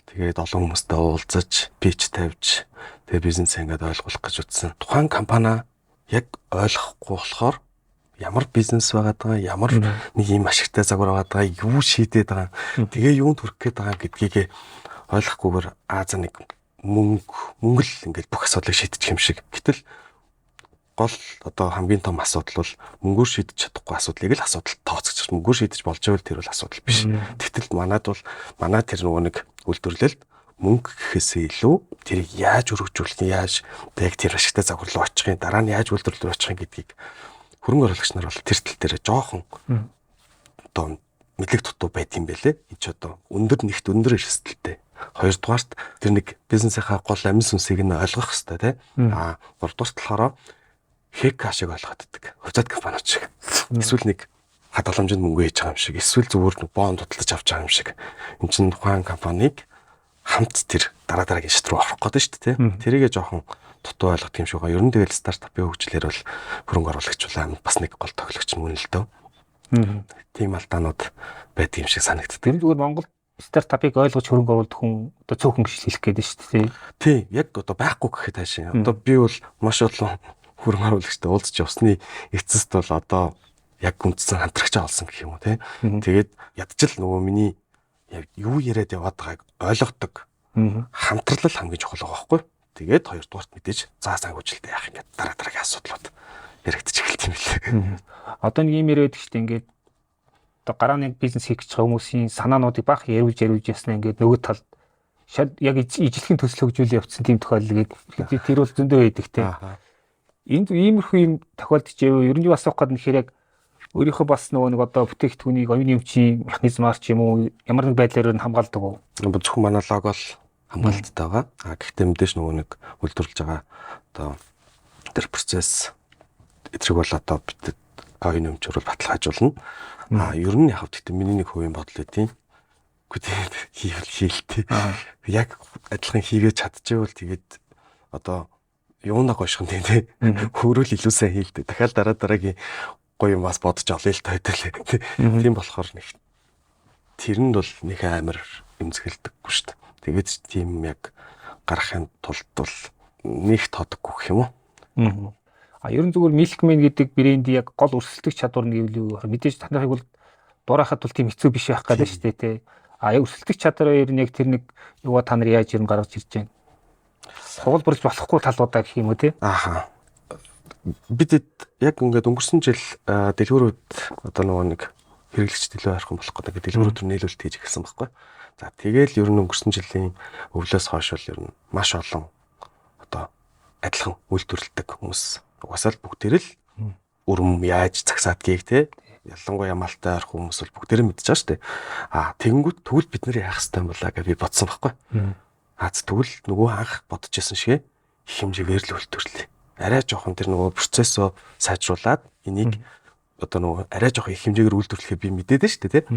Тэгээд олон хүмүүстэй уулзаж, питч тавьж, тэгээд бизнесээ ингээд ойлгуулах гэж утсан. Тухайн компани яг ойлгохгүй болохоор ямар бизнес байгаад байгаа, ямар нэг юм ашигтай загвар байгаад байгаа, юу шийдээд байгаа, тэгээ юунд хүрэх гээд байгаа гэдгийг ойлгохгүйгээр за нэг мөнгө л ингээд бүх асуудлыг шийдчих юм шиг. Гэтэл гол одоо хамгийн том асуудал бол мөнгөөр шийдэж чадахгүй асуудлыг л асуудал тооцож мөнгөөр шийдэж болж байвал тэр бол асуудал биш. Гэтэл манай тэр нөгөө нэг үйлдвэрлэлд мөнгө гэхээсээ илүү тэрийг яаж өргөжүүлэх, яаж яг тэр ашигтай загвар руу очихын, дараа нь яаж үйлдвэрлэл рүү очихын гэдгийг хөрөнгө оруулагч нар бол тэр тал дээр жоохон одоо мэдлэг дутуу байт юм бэлээ. Энд ч одоо өндөр эрсдэлтэй. Хоёрдугаарт тэр нэг бизнесийнхаа гол амин сүнсийг нь ойлгох хэрэгтэй тий. Гуравдугаарт болохоор хек кашиг ойлгоод иддэг. Хувьцат компаниуд шиг. Эсвэл нэг хадгаламжинд мөнгө хийж байгаа юм шиг. Эсвэл зүгээр нэг бонд худалдаж авч байгаа юм шиг. Энд чинь тухайн компаниг хамт тэр дараагийн шат руу орох гэдэг шүү дээ тий. Тэрийгээ жоохон дутуу ойлгох юм шиг байгаа. Ер нь тэгэл стартапын хөгжлөөр бол хөрөнгө оруулагч бол бас нэг гол тоглогч мөн л дөө. Тийм алдаанууд байдаг юм шиг санагддаг. Тэр зүгээр Монгол стартапыг ойлгож хөрөнгө оруулах хүн одоо цөөхөн гэж хэлэх гээд шүү дээ. Тий, яг одоо байхгүй гэхэд хаашаа. Одоо би бол маш олон хөрөнгө оруулагчтай уулзч явсны эцэст бол одоо яг үндсэн хамтрагч олсон гэх юм уу тий. Тэгээд ядчил нөгөө миний юу яриад яваад байгааг ойлгодог. Хамтрал хамгийн чухал байгаа байхгүй. Тэгээд хоёрдугаарт мэдээж санхүүжилттэй яах юм гээд дараагийн асуудлууд яригдчих эхэлт юм билээ. Одоо нэг юм яриад штэ ингээд одоо гараа нэг бизнес хийх гэж байгаа хүмүүсийн санаануудыг бах яриулж яснаа ингээд нөгөө талд шал яг ижлэхэн төсөл хөгжүүл явцсан тийм тохиолдол гээд тэр бол зөндөө байдаг те. Энд иймэрхүү юм тохиолдож байв. Ер нь юу асуух гээд нэхэр яг өөрийнхөө бас нөгөө нэг одоо бүтээгдэхүүнийг оюуны өмчийн механизмаар ч юм уу ямар нэг байдлаар нь хамгаалдаг уу? Зөвхөн манай лого л хамгаалттай байгаа. Гэхдээ мэдээж нөгөө нэг үйлдвэрлэж байгаа одоо тэр процесс эдрэг бол одоо бид оюуны өмчөөр баталгаажуулна. Ер нь яг гэхдээ миний нэг хувийн бодол өгдөө. Гэхдээ хийлтэй. Яг адилхан хийгээ чадчихвэл тэгээд одоо юунаа гойшхон тийм те. Хөөрөл илүү сайн хийлтэй. Дахиад дараагийн гоё юм бас бодож олъё л тайлбарлаа. Тийм болохоор нэг тэр нь бол нэг амар эмзэгэлдэггүй шүү дээ. Тэгээд тийм яг гарахын тулд бол нэг тоодоггүй гэх юм уу? Ер нь зүгээр Milkman гэдэг брэнд яг гол өрсөлдөх чадвар нь гэвэл мэдээж танахыг бол дуурайхад бол тийм хэцүү биш байх гэдэг шүү дээ тий. Яг өрсөлдөх чадвараа ер нь яг тэр нэг юугаа та нар яаж юм гаргаж ирж байна? Хуулбарч болохгүй талуудаа гэх юм уу тий? Бид яг ингээд өнгөрсөн жил дэлгүүрүүд одоо нөгөө нэг хэрэглэгч төлөө харах болох гэдэг дэлгүүрүүд төр нийлүүлэлт хийж эхэлсэн байхгүй. За тэгэл ер нь өнгөрсөн жилийн өвлөөс хойш бол ер нь маш олон одоо адилхан үйлдвэрлэдэг хүмүүс угаасаа л бүгдээр л өрөм яаж цагсаадгийг те ялангуяа малтай арах хүмүүс бол бүгдээр нь мэдчихэж штэ. Тэгэнгүүт тэгвэл бид нар яах ёстой юм болоо гэж би бодсон байхгүй. Тэгвэл нөгөө анх бодож байсан шигэ их хэмжээгээр л үйлдвэрлэе. Арай жоохон тэр нөгөө процессоо сайжруулад энийг одоо нөгөө арай жоохон их хэмжээгээр үйлдвэрлэхээ би мэдээд нь штэ те.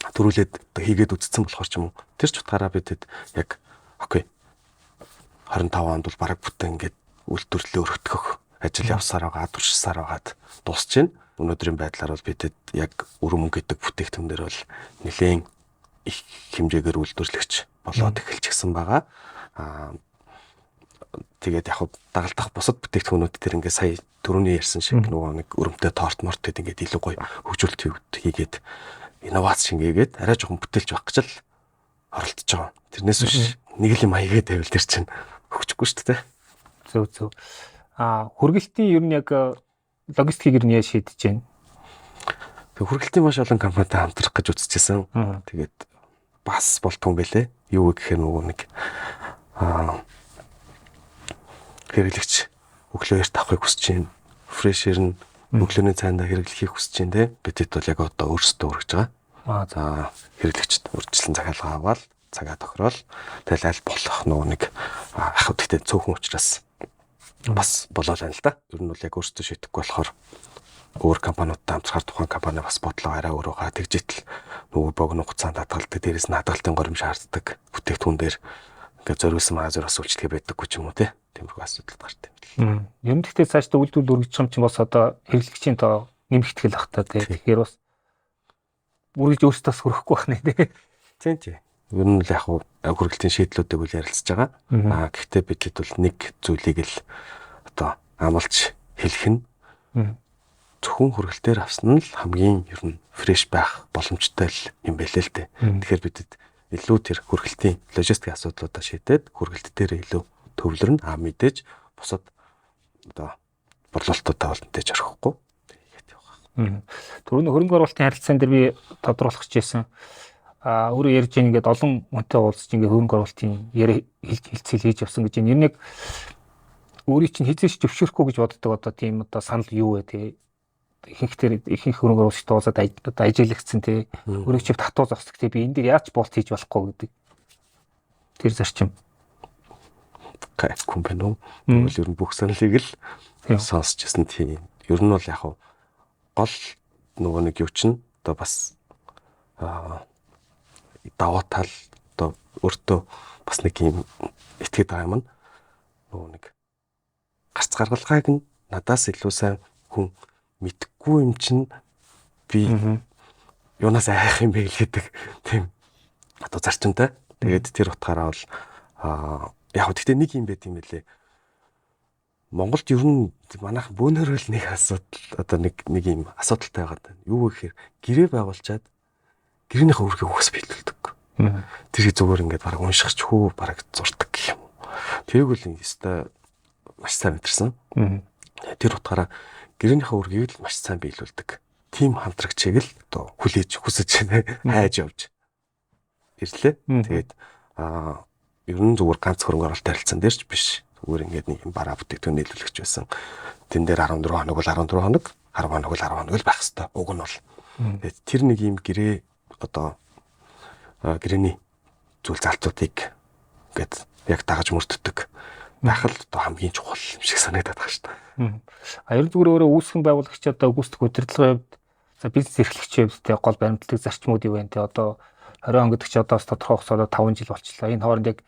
Төрүүлээд хийгээд үтцсэн болохоор ч юм уу. Тэр ч утгаараа бидэд яг окей 25 онд бол бараг бүтэн ингээд үйлдвэрлэлээ өргөтгөх ажил явсаар байгаа, туршсаар байгаад дуусч байна. өнөөдрийн байдлаар бол бидэд яг өрөм гэдэг бүтээгдэхүүнээр бол нэлээд их хэмжээгээр үйлдвэрлэгч болоод эхэлчихсэн байгаа. Тэгээд яг дагалдах бусад бүтээгдэхүүнүүд төр ингээд сая түрүүний ярьсан шиг нөгөө нэг өрөмтэй торт мортод ингээд илүү гоё хөгжүүлэлт хийгээд инновац шингээгээд арай жоохон бүтээлч байх гэж л оролдож байгаа. Тэрнээс биш нэг л юм аягээд байвал тэр чинь хөгжихгүй шүү дээ. Зөв. Хүргэлтийн ер нь яг логистикийг ер нь яаж шийдэж байна? Тэг хүргэлтийн маш олон компанитай хамтрах гэж үзчихсэн. Тэгээд бас болтгон байлээ. Юу гэхээр нөгөө нэг хэрэглэгч өглөө эрт авахыг хүсэж байна. Фрешэр нь өглөөний цайндаа хэрэглэхийг хүсэж байна те. Бидэд бол яг одоо өөрсдөө үргэж байгаа. За хэрэглэгчд урьдчилан захиалга аваад цагаа тохирол тэгэл аль болох нөгөө нэг ах үдтэй цөөхөн учраас бас болоод байна л да. Ер нь бол яг өөрсдөө шийдэхгүй болохоор өөр компаниудтай хамтрахаар тухайн компани бас бодлого арай өөрөө гаа тэгжитэл нөгөө богино хугацаанд хадгалдаг дээрээс нь хадгалтын горим шаарддаг бүтээгдэхүүн дээр ингээд зориулсан магазинаас үйлчлэгээ байдаггүй ч юм уу те. Тиймэрхүү асуудал гардаг юм. Ер нь гэхдээ цаашдаа үйлдвэрлэл үргэлж байгаа юм чинь бас одоо хэрэглэгчийн тоо нэмэгдэх л бах та те. Тэгэхээр бас үргэлж өөрсдөөс хөрөхгүй байх нэ те. Тийм. Ер нь л яг хүргэлтийн шийдлүүдийг үл ярилцж байгаа. Гэхдээ бидэд бол нэг зүйлийг л одоо амлаж хэлэх нь зөвхөн хүргэлтээр авсан нь л хамгийн ер нь фреш байх боломжтой л юм байлээ л дээ. Тэгэхээр бидэд илүү тэр хүргэлтийн логистикийн асуудлуудаа шийдээд хүргэлт дээр илүү төвлөрнө. Мэдээж бусад одоо борлуулалтуудаа бол мэдээж орхихгүй. Тэгээд явах. Түрүүний хөрөнгө оруулалтын харилцаан дээр би тодруулах гэжсэн. Өөрөө ярьж байгаа ингээд олон хүнтэй уулзч ингээд хөрөнгө оруулалтын хилцэл хийж явсан гэж энэ нэг өөрийг чинь хизээш зөвшөөрөхгүй гэж боддог одоо тийм одоо санал юу вэ те. Ихэнх хөрөнгө оруулагчтай уулзаад одоо ажиглагдсан те. Өөрийг чив татуу зогсдог те. Би энэ дээр яаж болт хийж болохгүй гэдэг. Тэр зарчим. Компани бол ер нь бүх саналыг л сонсч ирсэн тийм. Ер нь бол яг гол нөгөө нэг юу чинь одоо бас даваа тал одоо өөртөө бас нэг юм итгэдэг байгаа юм. Нөгөө нэг гарц гаргалгааг нь надаас илүү сайн хүн мэдхгүй юм чинь би юунаас айх юм бэ гэдэг тийм одоо зарчимтай. Тэгээд тэр утгаараа бол яг гэхдээ нэг юм байт юм байлээ. Монголд ер нь манайх бөөнөр л нэг асуудал одоо нэг юм асуудалтай байгаа. Юу гэхээр гэрээ байгуулчаад гэрээнийхээ үргийг угс биелүүлдэг. Тэр зүгээр ингээд бараг уншихч хөө бараг зурдаг гэх юм. Тэрийг л өстой маш сайн мэдэрсэн. Тэр утгаараа гэрээнийхээ үргийг л маш сайн биелүүлдэг. Тим хамтрагчийг л одоо хүлээж хүсэж хайж явж ирлээ. Тэгээд ер нь зүгээр ганц хөрөнгө оруулалт харилцаан дээр ч биш. Зүгээр ингээд нэг юм бараа бүтээгдэхүүн нийлүүлэгч байсан. Тэн дээр 14 хоног бол 14 хоног, 10 хоног бол 10 хоног л байх хэвээр. Уг нь бол. Тэгээд тэр нэг юм гэрээ одоо гэрээний зүйл залтуудыг ингээд яг дагаж мөрддөг байх л одоо хамгийн чухал юм шиг санагдаад байгаа шүү дээ. Ер нь зүгээр өөрөө үүсгэн байгуулагч одоо гүйцэтгэх удирдлагын хувьд за бизнес эрхлэгчийн хувьд те гол баримтлагдаг зарчмууд юу вэ те одоо 20 он гэдэг чи одоос тодорхой хугацаанд 5 жил болчихлоо. Энэ хооронд яг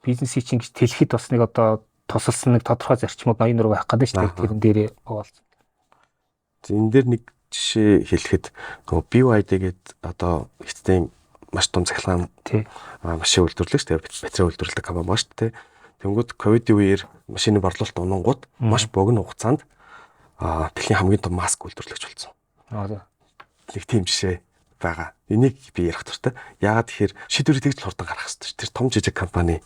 бизнесийг чинь гэж тэлэхэд бас нэг одоо тусалсан нэг тодорхой зарчмууд ноён руу байх гэдэг шүү дээ. Тэрэн дээрээ оолцсон. Энэ дээр нэг жишээ хэлэхэд нөгөө BYD гэдэг одоо хятадын маш том цахилгаан машин үйлдвэрлэгч тэгээ батарей үйлдвэрлэдэг компани ба шүү дээ. Тэнгүүд ковидын үеэр машины борлуулалт унангууд маш богино хугацаанд дэлхийн хамгийн том маск үйлдвэрлэгч болсон. Нэг тийм жишээ байгаа. Энийг би ярих туфтаа. Яагаад тэгэхээр шийдвэрийг тэгж хурдан гаргах хэрэгтэй шүү. Тэр том жижиг компани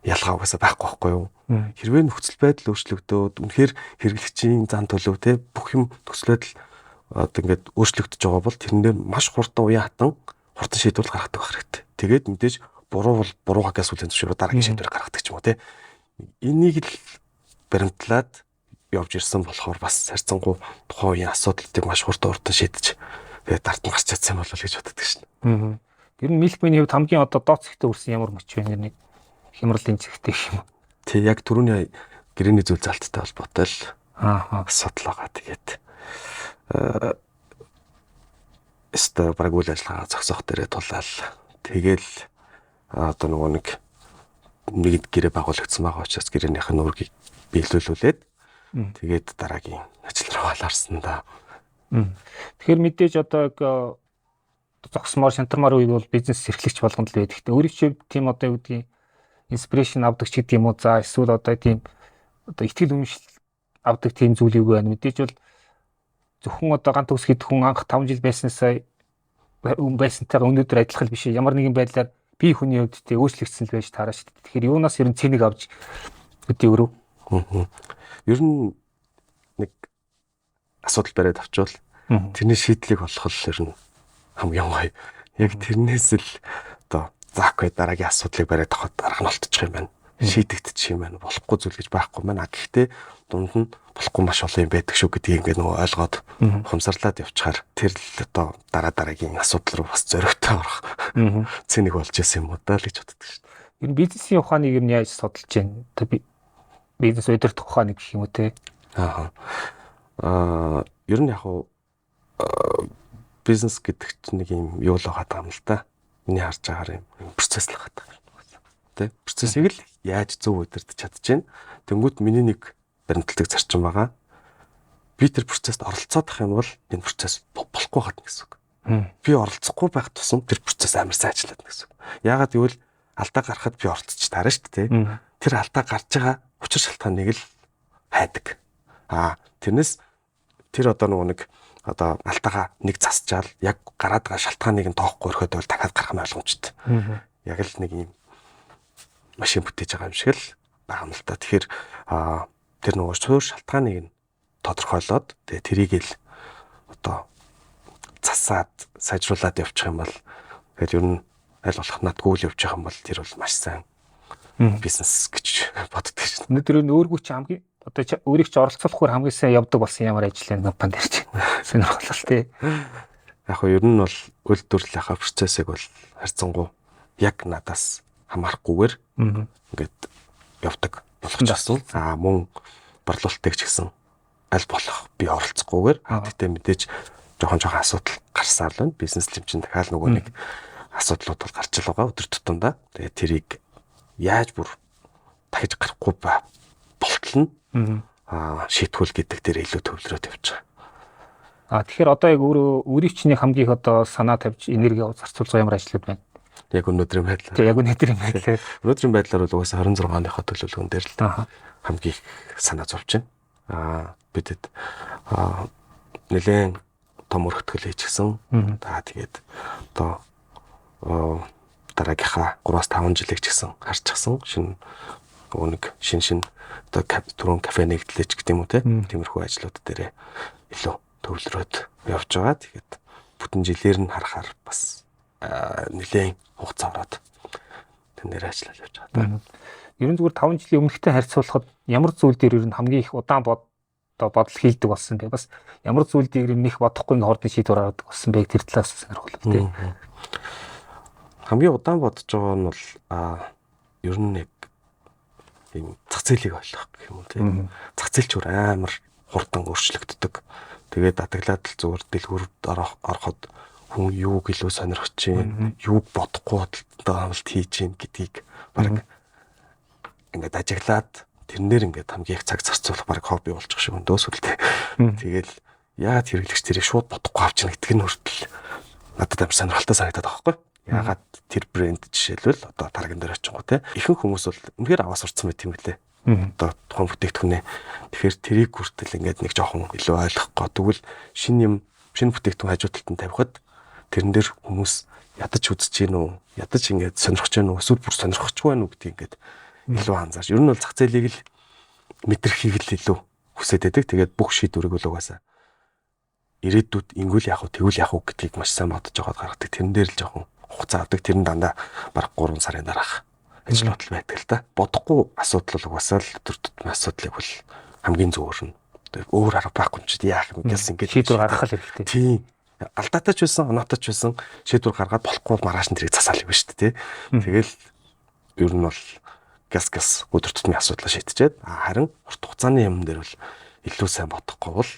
ялгаа угаасаа байхгүй байхгүй юу? Хэрвээ нөхцөл байдал өөрчлөгдөөд үнэхээр хэрэглэгчийн зан төлөв те бүх юм нөхцөл байдал одоо ингээд өөрчлөгдөж байгаа бол тэрнээр маш хурдан уян хатан шийдвэр гаргадаг байх хэрэгтэй. Тэгээд мэдээж буруу бол буруугаас үл зөвшөөрөө дараагийн шийдвэр гаргадаг ч юм уу те. Энийг л баримтлаад явж ирсэн болохоор бас харьцангуй тухайн үеийн асуудлыг маш хурдан шийдэж тэгээд дартан гарч чадсан болов гэж боддог шин. Ер нь Milkman-ийн хувьд хамгийн одоо дооц зэгтээ үрсэн ямар мөч вэ нэг хямралын зэгтээ гэх юм. Тэг яг түрүүний гэрээний зүйл залттай холбоотой л асуудал байгаа. Тэгээд өстө бараг үйл ажиллагаа зогсоох дээрээ тулаал. Тэгэл одоо нөгөө нэг гэрээ байгуулагдсан байгаа учраас гэрээнийх нь үргийг биелүүлүүлээд тэгээд дараагийн ажил руу халаарсан да. Тэгэхээр мэдээж одоо яг зогсмоор шантармаар үе бол бизнес эрхлэгч болгонд л байдаг. Гэхдээ өөрийн чинь тийм одоо юу гэдгийг инспирэшн авдаг ч гэдэг юм уу. За эсвэл одоо тийм одоо ихтгэл үнэмшил авдаг тийм зүйлийг байна. Мэдээж бол зөвхөн одоо ганц төгс хэд хүн анх 5 жил байснасаа байсантайгаа өнөөдөр адилхан биш. Ямар нэгэн байдлаар бие хүний хувьд тэ өөрчлөгдсөн л байж таараа шүү дээ. Тэгэхээр юунаас ер нь цэнийг авч өдөө өрөө. Ер нь нэг асуудал бариад авчвал тэрний шийдлийг олох л ер нь хамгийн гоё. Яг тэрнээс л одоо заахгүй дараагийн асуудлыг бариад авахд дарга нь олдчих юм байна. Шийдэгдчих юм байна. Болохгүй зүйл гэж байхгүй маань. Гэхдээ дунд нь болохгүй маш олон юм байдаг шүү гэдгийг ингээд нөгөө ойлгоод хумсарлаад явчихаар тэр л одоо дараагийн асуудал руу бас зөрөгтэй орох цэник болж исэн юм уу даа л гэж боддог шүү дээ. Ер нь бизнесийн ухааныг ер нь яаж судалж байна? Одоо бизнес удирдах ухааныг гэх юм уу те? Ер нь яг уу бизнес гэдэг чинь нэг юм юу л байгаа юм л да. Миний харж байгаагаар юм процесс л байгаа юм байна. Тэ? Процессыг л яаж зөв удирдах чадчихээн. Тэнгүүт миний нэг баримтлагдаг зарчим байгаа. Би тэр процессд оролцоод ах юм бол энэ процесс болохгүй хатна гэсэн үг. Би оролцохгүй байх тусам тэр процесс амар сайн ажиллаад гэсэн үг. Яагаад гэвэл алдаа гарахад би оролцож таарна шүү дээ. Тэр алдаа гарч байгаа учир шалтгааныг л хайдаг. Тэрнээс тэр одоо нэг одоо алтайгаа нэг засчаал яг гараад байгаа шалтгааныг нь тоохгүй өрхөд бол дахиад гарах нь ойлгомжтой. Яг л нэг юм машин бүтээж байгаа юм шиг л байгаа юм л та. Тэгэхээр тэр нөгөө суур шалтгааныг нь тодорхойлоод тэгээ тэрийг л одоо засаад сайжруулад явчих юм бол тэгээд ер нь аль болох надгүй л явчих юм бол тэр бол маш сайн бизнес гэж боддог шин. Өнөөдөр өөргөө чи хамгийн одоо өөрийг ч оролцуулахгүй хамгийн сайн явдаг болсон ямар ажил энэ компанид ирж байна. Сонирхолтой тий. Яг нь ер нь бол үйлдвэрлэлийнхаа процессыг бол харьцангуй яг надаас хамаарахгүйгээр ингээд явдаг болгочихсон. Мөн борлуулалтыг ч гэсэн аль болох би оролцохгүйгээр гэхдээ мэдээж жоохон асуудал гарсаар л байна. Бизнес юм чинь дахиад нөгөө нэг асуудлууд бол гарч л байгаа өдөр тутамдаа. Тэгээ тэрийг яаж бүр дахиж гарахгүй болтол нь шийтгүүл гэдэг дээр илүү төвлөрөөд явж байгаа. Тэгэхээр одоо яг өөрийн чинь хамгийн их одоо санаа тавьж энерги зарцуулж байгаа ямар ажлууд байна? Яг өнөөдрийн байдлаар. Яг өнөөдрийн байдлаар. Өнөөдрийн байдлаар бол угаасаа 26-ныхаа төлөвлөгөөн дээр л хамгийн их санаа зовж байна. Бидэд нэлээд том өргөтгөл хийчихсэн. Тэгээд одоо дараагийнхаа 3-5 жилиг ч гэсэн харчихсан. Шинэ нэг шин одоо түрүүн кафе нэгдлээч гэдэг юм уу те. Тиймэрхүү ажлууд дээр илүү төвлөрөөд явж байгаа. Тэгээд бүтэн жилээр нь харахаар бас нэлээд хугацаа ороод тэнээр ажиллаж явж байгаа. Ер нь зүгээр 5 жилийн өмнөхтэй харьцуулахад ямар зүйл дээр ер нь хамгийн их удаан бодол хийдэг болсон бэ? Бас ямар зүйл дээр нэх бодохгүй нэг хордны шийдвэр гаргадаг болсон бэ? Тэр талаас сонирхолтой тий. Хамгийн удаан бодож байгаа нь бол ер нь нэг юм зах зээлийг ойлгох гэх юм уу тий. Зах зээл ч амар хурдан өөрчлөгддөг. Тэгээд адаглаад л зүгээр дэлгүүрд ороход хүн юуг илүү сонирхож чинь, юуг бодохгүй бодлоо амлалт хийж чинь гэдгийг баг ингээд ажиглаад тэрнэр ингээд хамгийн их цаг зарцуулах баг хобби болчих шиг өндөөс үлдээ. Тэгэл яагаад хэрэглэгч тэрийг шууд бодохгүй авч яах гэдэг нь хүртэл надад амар сонирхолтой санагдаад байгаа байхгүй. Яагаад тэр брэнд жишээлбэл одоо тарган дээр очингоо те ихэнх хүмүүс бол үнэхээр аваа сурцсан байт юм билээ. Одоо тухайн бүтээгдэхүүнээ. Тэгэхээр тэрийг хүртэл ингээд нэг жоохон илүү ойлгохгүй тэгвэл шинэ бүтээгдэхүүн хажуу талд нь тавихад тэрэн дээр хүмүүс ядаж үзэж гин үү? Ядаж ингээд сонирхож гин үү? Эсвэл бүр сонирхохгүй байна уу гэдгийг ингээд илүү анзаарч. Ер нь бол зах зээлийг л мэдрэхийг л илүү хүсэж байдаг. Тэгээд бүх шийдвэрийг бол угаасаа ирээдүйд ингүүл яах вэ, тэгвэл яах вэ гэдгийг маш сайн бодож байгаад гаргадаг. Тэрэн дээр л жоохон хугацаа авдаг. Тэр нь дандаа бараг 3 сарын дараах ажлууд л байдаг л да. Бодохгүй асуудал бол угаасаа л өдөр тутмын асуудлыг бол хамгийн зөвөр нь өөр арга байхгүй юм чи яах юм гэсэн ингээд шийдвэр гаргах хэрэгтэй. Тийм. Алдаатай ч байсан, оноотой ч байсан шийдвэр гаргаад болохгүй маргааш нь тэрийг засаал юм шүү дээ. Тэгэл ер нь бол газ өдөр тутмын асуудлаа шийдчихэд харин урт хугацааны юм дээр бол илүү сайн бодохгүй бол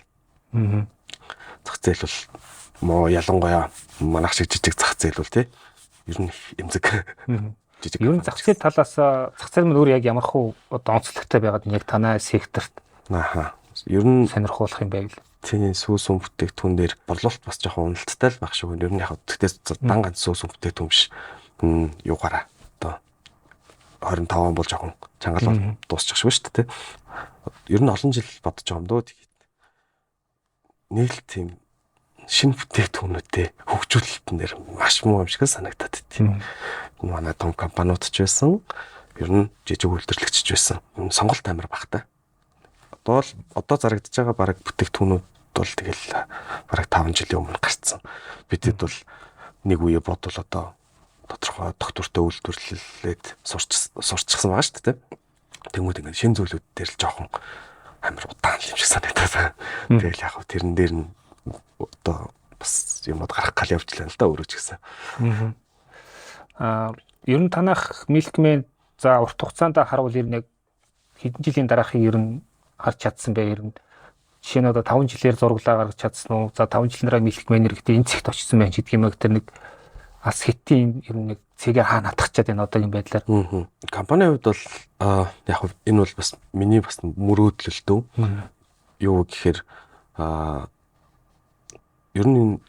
зах зээл бол моо ялангуяа манайх шиг жижиг зах зээл бол тий ер нь эмзэг жижиг. Ер нь зах зээл талаас зах зээл нь өөр яг ямархуу одоо онцлогтой байгаад яг танай секторт ер нь сонирхуулах юм байв л. Тийм сүүсүн бүтээгдэхүүн дээр борлуулалт бас жоохон уналттай л байх шиг байна. Ер нь яг тэгтээ дан ганц сүүсүн бүтээгдэхүүн биш. Юугаараа одоо 25 он бол жоохон чангал бол дуусчих шиг шүү дээ. Ер нь олон жил бодож байгаа юм дөө. Тэгээд нэг л тийм шинэ бүтээгдэхүүнүүдэд хөгжүүлэлтэн дээр маш муу юм шиг санагдаад тийм. Манай том компаниуд ч байсан. Ер нь жижиг үйлдвэрлэгч ч байсан. Сонголт амар багтай. Одоо зарагдж байгаа баг бүтээгдэхүүнүүд бол тэгэл бараг 5 жилийн өмнө гарцсан. Бидэд бол нэг үе бодвол одоо тодорхой доктортой үйлдвэрлэлээд сурчсан байгаа шүү дээ. Тэнгүүд ингээд шинэ зүйлүүд дээр л жоохон амар удаан юм шиг санагдаад. Тэгэл яг хөө тэрэн дээр нь одоо бас юмуд гарах гал явж лээ л да өөрөө ч гэсэн. Ер нь танах Milkman за урт хугацаанд харуул ер нь яг хэдэн жилийн дараахыг ер нь харж чадсан бай ер нь жишээ нь одоо 5 жилээр зураглаа гаргаж чадсан уу? За 5 жилийн дараа Milkman хэрэгтэй энэ цэгт очсон байх гэдэг юм. Тэр нэг ас хэтийн ер нь нэг цэгээр хаана хатгачаад энэ одоогийн байдлаар. Компанийн хувьд бол яг энэ бол бас миний бас мөрөөдөл дөө. Юу гэхээр ер нь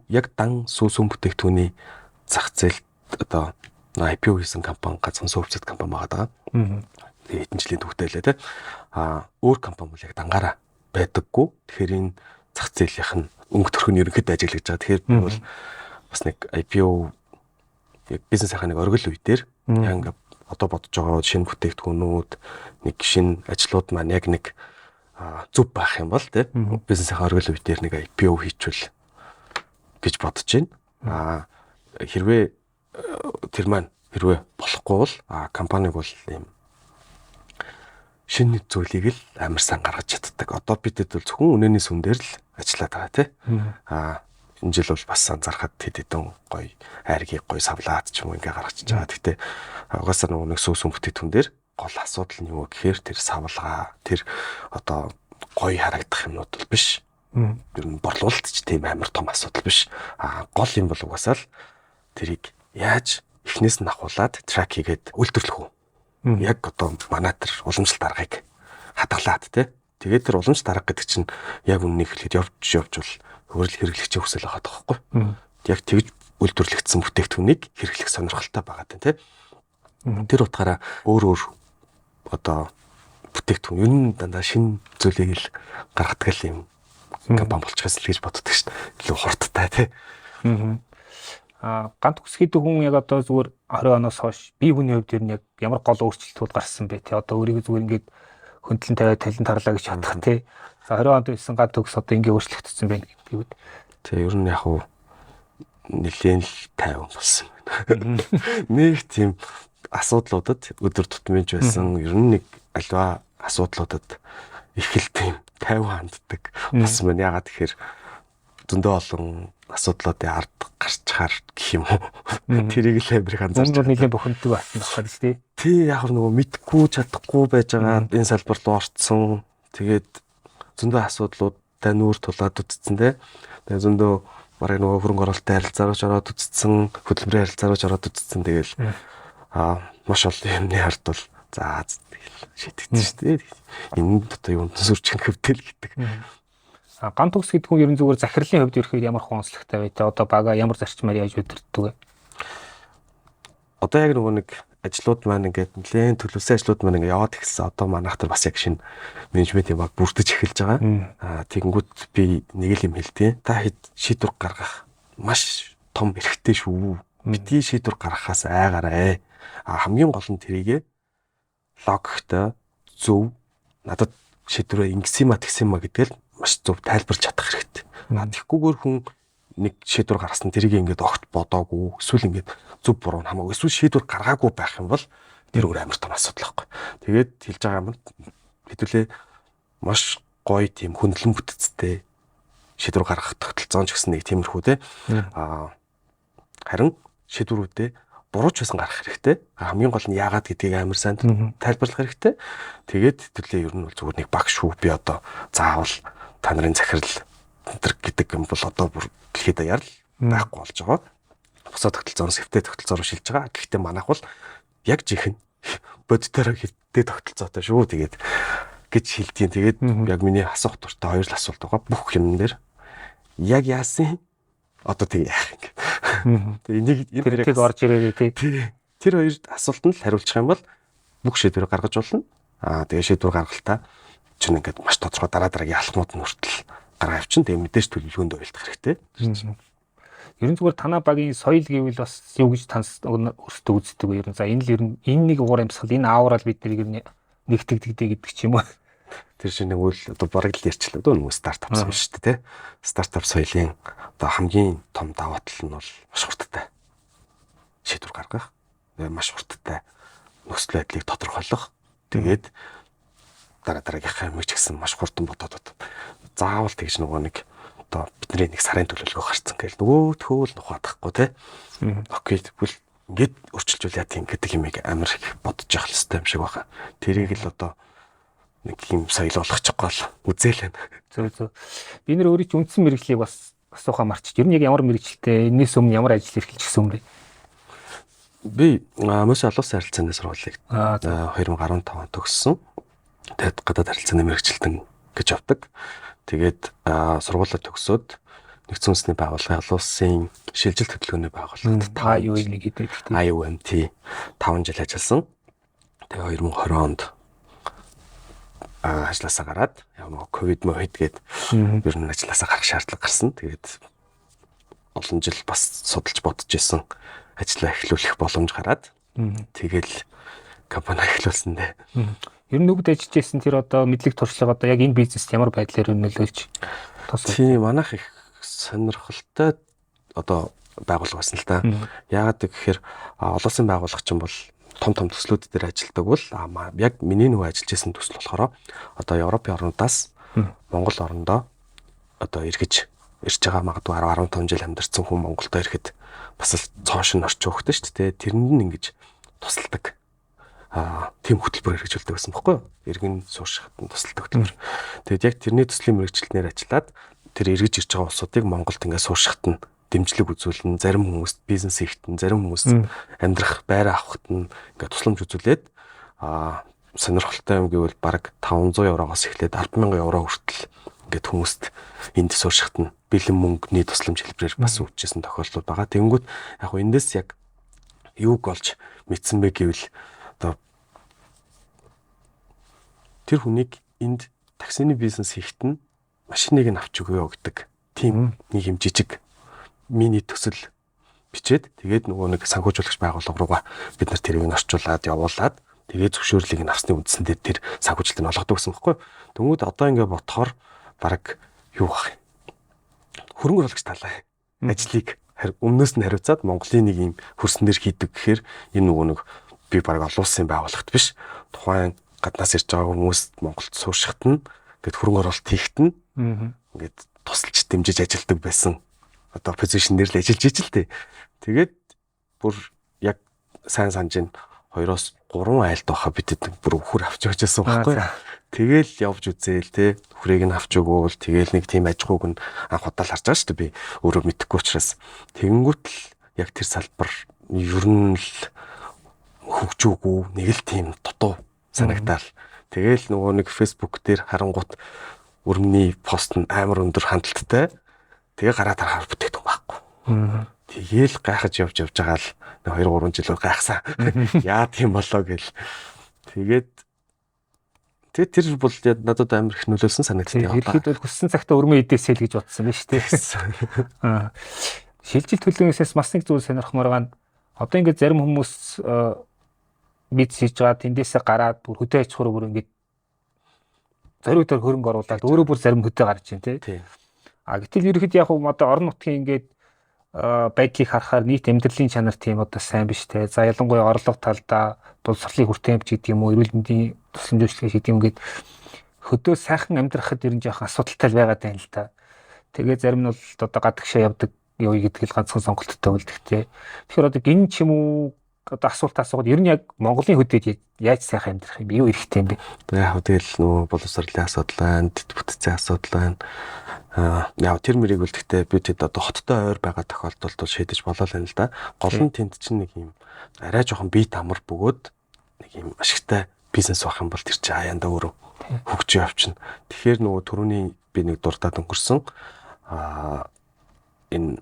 яг дан сүүсүн бүтээгдэхүүний зах зээлд одоо IPO хийсэн компани ганцхан сувцэд компани байгаа. Хэдэн жилийн түүхтэй лээ те. Өөр компани бол яг дангаараа байдаггүй. Тэгэхээр энэ зах зээлийнх нь өнгө төрхөнд ерөнхийдөө ажиглаж байгаа. Тэгэхээр би бол бас нэг IPO бизнесийн нэг оргил үе дээр яг ингээд одоо бодож байгаа шинэ бүтээгдэхүүнүүд нэг шинэ ажлууд маань яг нэг зүв байх юм бол те бизнесийн оргил үе дээр нэг IPO хийчихвэл гэж бодож байна. Хэрвээ тэр маань болохгүй бол компаниг бол ийм шинэ зүйлийг л амар сан гаргаж чаддаг. Одоо бидэд бол зөвхөн үнэний сүн дээр л ажиллаад байгаа тий. Энэ жил бол бас анзаархад хэдэн гоё айргийг гоё савлаад ч юм уу ингээ гаргачихж байгаа. Гэхдээ угаасаа нэг сүүсүн бүтээгдэхүүн дээр гол асуудал нь юу гэхээр тэр савлгаа тэр одоо гоё харагдах юмнууд бол биш. Ер нь борлуулалт ч тийм амар том асуудал биш. Гол юм бол угаасаа л тэрийг яаж эхнээс нь ахуулаад трак хийгээд үйлдвэрлэх үү? Яг одоо манай тэр уламжлалт аргыг хадгалаад тий. Тэгээд тэр уламжлалт арга гэдэг чинь яг үннийг хэлэхэд явж бол хөрөл хэрэглэгчийн хүсэл байгаа тоххой. Яг тэгж үйлдвэрлэгдсэн бүтээгдэхүүнийг хэрэглэх сонирхолтой байгаа тий. Тэр утгаараа өөр одоо бүтээгдэхүүн ер нь дандаа шинэ зүйлийг л гаргадаг юм компани болчихсон л гэж боддог шүү дээ. Илүү хурдтай тий. Ганц хүс хийдэг хүн яг одоо зүгээр 20 оноос хойш бие хүний хувьд яг ямар гол өөрчлөлтүүд гарсан бэ те одоо өөрийгөө зүгээр ингээд хөндлөн тавиад талент тарлаа гэж бодох те. За 20 онд байсан ганц төгс одоо ингээд өөрчлөгдсөн байна гэвэл те ер нь яг уу нэлээд л тайван болсон байна. Нэг тийм асуудлуудад өдөр тутмынж байсан ер нь нэг альва асуудлуудад их л тийм тайван ханддаг болсон байна. Ягаад тэгэхээр зөндөө олон асуудлуудын ард гарчхаар гэх юм уу. Тэрийг л амирх анзаарч. Өмнө нь нэлийн бухимддаг болсон байна шүү дээ. Тий яг нөгөө мэдгүй чадахгүй байж байгаа энэ салбарт орцсон. Тэгээд зөндөө асуудлуудтай нүүр тулаад үтцсэн те. Тэгээд зөндөө бараг нөгөө хөрөнгө оруулалтын харилцаагаар ороод үтцсэн, хөдөлмөрийн харилцаагаар ороод үтцсэн. Тэгэл маш олон юмны ард бол за шийдэгдсэн шүү дээ. Энд одоо юунд сүрчин хөвдөл гэдэг. Ганц төгс гэдэг хүн ер нь зүгээр захирлын хувьд ирэхээр ямар хонцлогтой вэ? Одоо бага ямар зарчмаар яаж удирддаг вэ? Одоо яг нөгөө нэг ажлууд маань ингээд нэлээд төлөвлөсөн ажлууд маань ингээд яваад ихсэн. Одоо манайх төр бас яг шинэ менежментийн баг бүрдэж эхэлж байгаа. Тэгэнгүүт би нэг л юм хэлтий. Та шийдвэр гаргах маш том эрхтэй шүү. Бидний шийдвэр гаргахаас айгаарай. Хамгийн гол нь тэрийгэ логиктой зөв надад шийдвэрээ ингэсэн юм а тэгсэн юм а гэдэг л маш зөв тайлбарч чадах хэрэгтэй. Тэгэхгүйгээр хүн нэг шийдвэр гаргасан тэрийг ингээд огт бодоогүй эсвэл ингээд зөв буруу нь хамаагүй эсвэл шийдвэр гаргаагүй байх юм бол тэр өөр амар том асуудал байхгүй. Тэгээд хэлж байгаа юм хэдүүлээ маш гоё тийм хөндлөн бүтцтэй шийдвэр гаргах тогтолцоон ч гэсэн нэг тиймэрхүү те. Харин шийдвэрүүдээ буруу ч байсан гарах хэрэгтэй. Хамгийн гол нь яагаад гэдгийг амар сайн тайлбарлах хэрэгтэй. Тэгээд хэдүүлээ ер нь бол зүгээр нэг баг шүү. Би одоо заавал та нарын захирал гэдэг юм бол одоо бүр дэлхийд даяар л байхгүй болж байгаа. Бусад тогтолцоос хэвтэй тогтолцоор шилж байгаа. Гэхдээ манайх бол яг жинхэнэ бодитоор хэвтэй тогтолцоотой шүү. Тэгээд гэж хэлдэг. Тэгээд яг миний асуух дуртай хоёр л асуулт байгаа. Бүх юм дээр яг яасан одоо тэг яах юм. Тэгээ энийг тэр орж ирээрээ тий. Тэр хоёр асуултанд л хариулчих юм бол бүх шийдвэрийг гаргаж болно. Тэгээ шийдвэр гаргалтаа чинь ингээд маш тодорхой дараагийн алхмууд нь хүртэл гаргаа авчин. Тэгээ мэдээж төлөвлөгөөнд уйлдах хэрэгтэй. Ер нь зүгээр танаа багийн соёл гэвэл бас юу гэж өөрсдөө үздэг вэ? Ер нь за энэ л ер нь энэ нэг уур амьсгал энэ ааврал бид нарыг ер нь нэгтгэдэг гэдэг ч юм уу. Тэр чинь нэг үл одоо бараг л ярьчлаа дөө нэг стартап соёл шүү дээ, тэ. Стартап соёлын одоо хамгийн том даваа тал нь бол маш хурдтай шийдвэр гаргах, маш хурдтай нөхцөл байдлыг тодорхойлох. Тэгээд дараагийнхаа юмыг ч гэсэн маш хурдан бодоод заавал тэгж нөгөө нэг одоо бидний нэг сарын төлөвлөгөө гарцсан гэл нөгөө төөл нухаадахгүй те. Окей тэгвэл ингээд өөрчилжүүл яа тийм гэдэг юмыг амар их бодож явах хэрэгтэй юм шиг байна. Тэрийг л одоо нэг юм соёл болгочих гол үзэл байна. Зөв. Би нэр өөрийн үндсэн мэргэжлийг бас асуухаа марчиж. Ер нь яг ямар мэргэжилтэй, энэс өмнө ямар ажил эрхэлж гисэн юм бэ? Би Мөс олон улсын харилцааны сургуулийг 2015 онд төгссөн. Тэгээд гадаад харилцааны мэргэжилтэн гэж явдаг. Тэгээд сургуулаа төгсөөд нэгдсэн үндэсний байгууллагын олон улсын шилжилт хөтөлбөрийн байгууллагад IUMT 5 жил ажилласан. Тэгээ 2020 онд ажилласаа гараад яг нөгөө ковид мөвид гээд ер нь ажилласаа гарах шаардлага гарсан. Тэгээд олон жил бас судалж бодож исэн ажлаа эхлүүлэх боломж гараад тэгэл компани эхлүүлсэн дээ. Ер нь нүгд ажиллаж исэн тэр одоо мэдлэг туршлага одоо яг энэ бизнест ямар байдлаар нөлөөлж тусалж? Тийм манайх их сонирхолтой одоо байгууллага байсан л та. Яагаад гэхээр олон улсын байгууллага чинь бол том төслүүд дээр ажилладаг бол яг миний нөгөө ажиллаж исэн төсөл болохоор одоо Европын орнуудаас Монгол орондоо одоо ирж байгаа магадгүй 10-15 жил амьдарсан хүн Монголдо ирэхэд бас л цоошин орчин хөхтэй шүү дээ. Тэрэнд нь ингэж тусалдаг. Тийм хөтөлбөр хэрэгжүүлдэг байсан байхгүй юу? Иргэн сууршихад нь тусалдаг хөтөлбөр. Тэгээд яг тэрний төслийн мэргэжилтнээр ажиллаад тэр эргэж ирж байгаа улсуудыг Монголд ингээд сууршихад нь дэмжлэг үзүүлнэ, зарим хүмүүст бизнес хийхтэн, зарим хүмүүст амьдрах, байр авахт нь ингээд тусламж үзүүлээд сонирхолтой юм гэвэл бараг 500 евроогоос эхлээд 10,000 евро хүртэл ингээд хүмүүст энд сууршихт нь бэлэн мөнгөний тусламж хэлбэрээр бас үүсчихсэн тохиолдлууд байгаа. Тэнгүүд яг хөө эндээс яг юуг олж мэдсэн бэ гэвэл одоо тэр хүнийг энд таксины бизнес хийхт нь машиныг нь авч өгөө гэдэг тийм нэг юм жижиг мини төсөл бичээд тэгээд нөгөө нэг санхүүжуулагч байгууллага руугаа бид нар тэрийг нь орчуулад явуулаад тэгээд зөвшөөрлийг нь авсны үндсэн дээр тэр санхүүжилтийг нь олгодог гэсэн байхгүй. Тэнгүүд одоо ингээд бодохоор бараг юу бах юм. Хөрөнгө оруулагч талаа ажлыг өмнөөс нь хариуцаад Монголын нэг юм хөрсөн дээр хийдэг гэхээр энэ нөгөө нэг би бараг олон улсын байгууллагт биш тухайн гаднаас ирж байгаа хүмүүст Монголд сууршихт нь ингээд хөрөнгө оруулалт хийхт нь ингээд тусалж дэмжиж ажилдаг байсан одоо позишн дээр л ажиллаж ижил дээ. Тэгээд бүр яг сайн санаж ин 2-3 айлт байхаа бидэд бүр өхөр авч явжсэн байхгүй. Тэгэл явж үзээл те өхрийг нь авч өгөөл тэгэл нэг тийм аж ахуйг нь анх удаал харж байгаа шүү дээ. Би өөрөө мэдэхгүй учраас тэгэнгүүт л яг тэр салбар ер нь л хөгжөөгүй нэг л тийм дутуу санагдаал. Тэгэл нөгөө нэг фэйсбુક дээр харангуут өрмний пост нь амар өндөр хандлттай. Тэгээ гараад харахаар бүтээгдэхүүн байхгүй. Тэгээл гайхаж явж байгаа л 2-3 жилөөр гайхсан. Яа тийм болоо гэл. Тэгээд тэр бол надад амар их нөлөөлсөн санагддаг. Ихэд бол хүссэн цагтаа өрмөө идээсэл гэж бодсон байна шүү дээ. Шилжилт төлөвлөгөөс бас нэг зүйл сонирхмоор байна. Одоо ингээд зарим хүмүүс бизнес хийж байгаа тэндээсээ гараад бүр хөдөө аж ахуйг бүр ингээд зориудаар хөрөнгө оруулаад өөрөө бүр зарим хөдөө гарч ийн тий. Гэтэл ерөөд яг одоо орон нутгийн ингээд байдлыг харахаар нийт амьдралын чанар тийм одоо сайн биш те. За ялангуяа орлого талдаа боловсролын хүртээмж гэдэг юм уу, эрүүл мэндийн тусламж үйлчлэг гэдэг юм гээд хөдөө сайхан амьдрахад ер нь жоох асуудалтай байгаад байна л да. Тэгээ зарим нь бол одоо гадагшаа явдаг явъя гэдэг л ганцхан сонголттой үлдэх те. Тэгэхээр одоо гин ч юм уу одоо асуулт асуугаад ер нь яг Монголын хөдөөд яаж сайхан амьдрах юм бэ? Юу эрэхтэй юм бэ? Яг тэгэл нөгөө боловсролын асуудал байна, бүтцийн асуудал байна. Яг тэр мөрийг үлдэхдээ би тэд одоо хоттой ойр байгаа тохиолдолд шийдэж болоо л юм л да. Гол нь тэнд чинь нэг юм арай жоохон бие тамар бөгөөд нэг юм ашигтай бизнес байх юм бол тэр чинь аяанда өөрөө хөгжиж явчихна. Тэгэхээр нөгөө түрүүний би нэг дурдаад өнгөрсөн энэ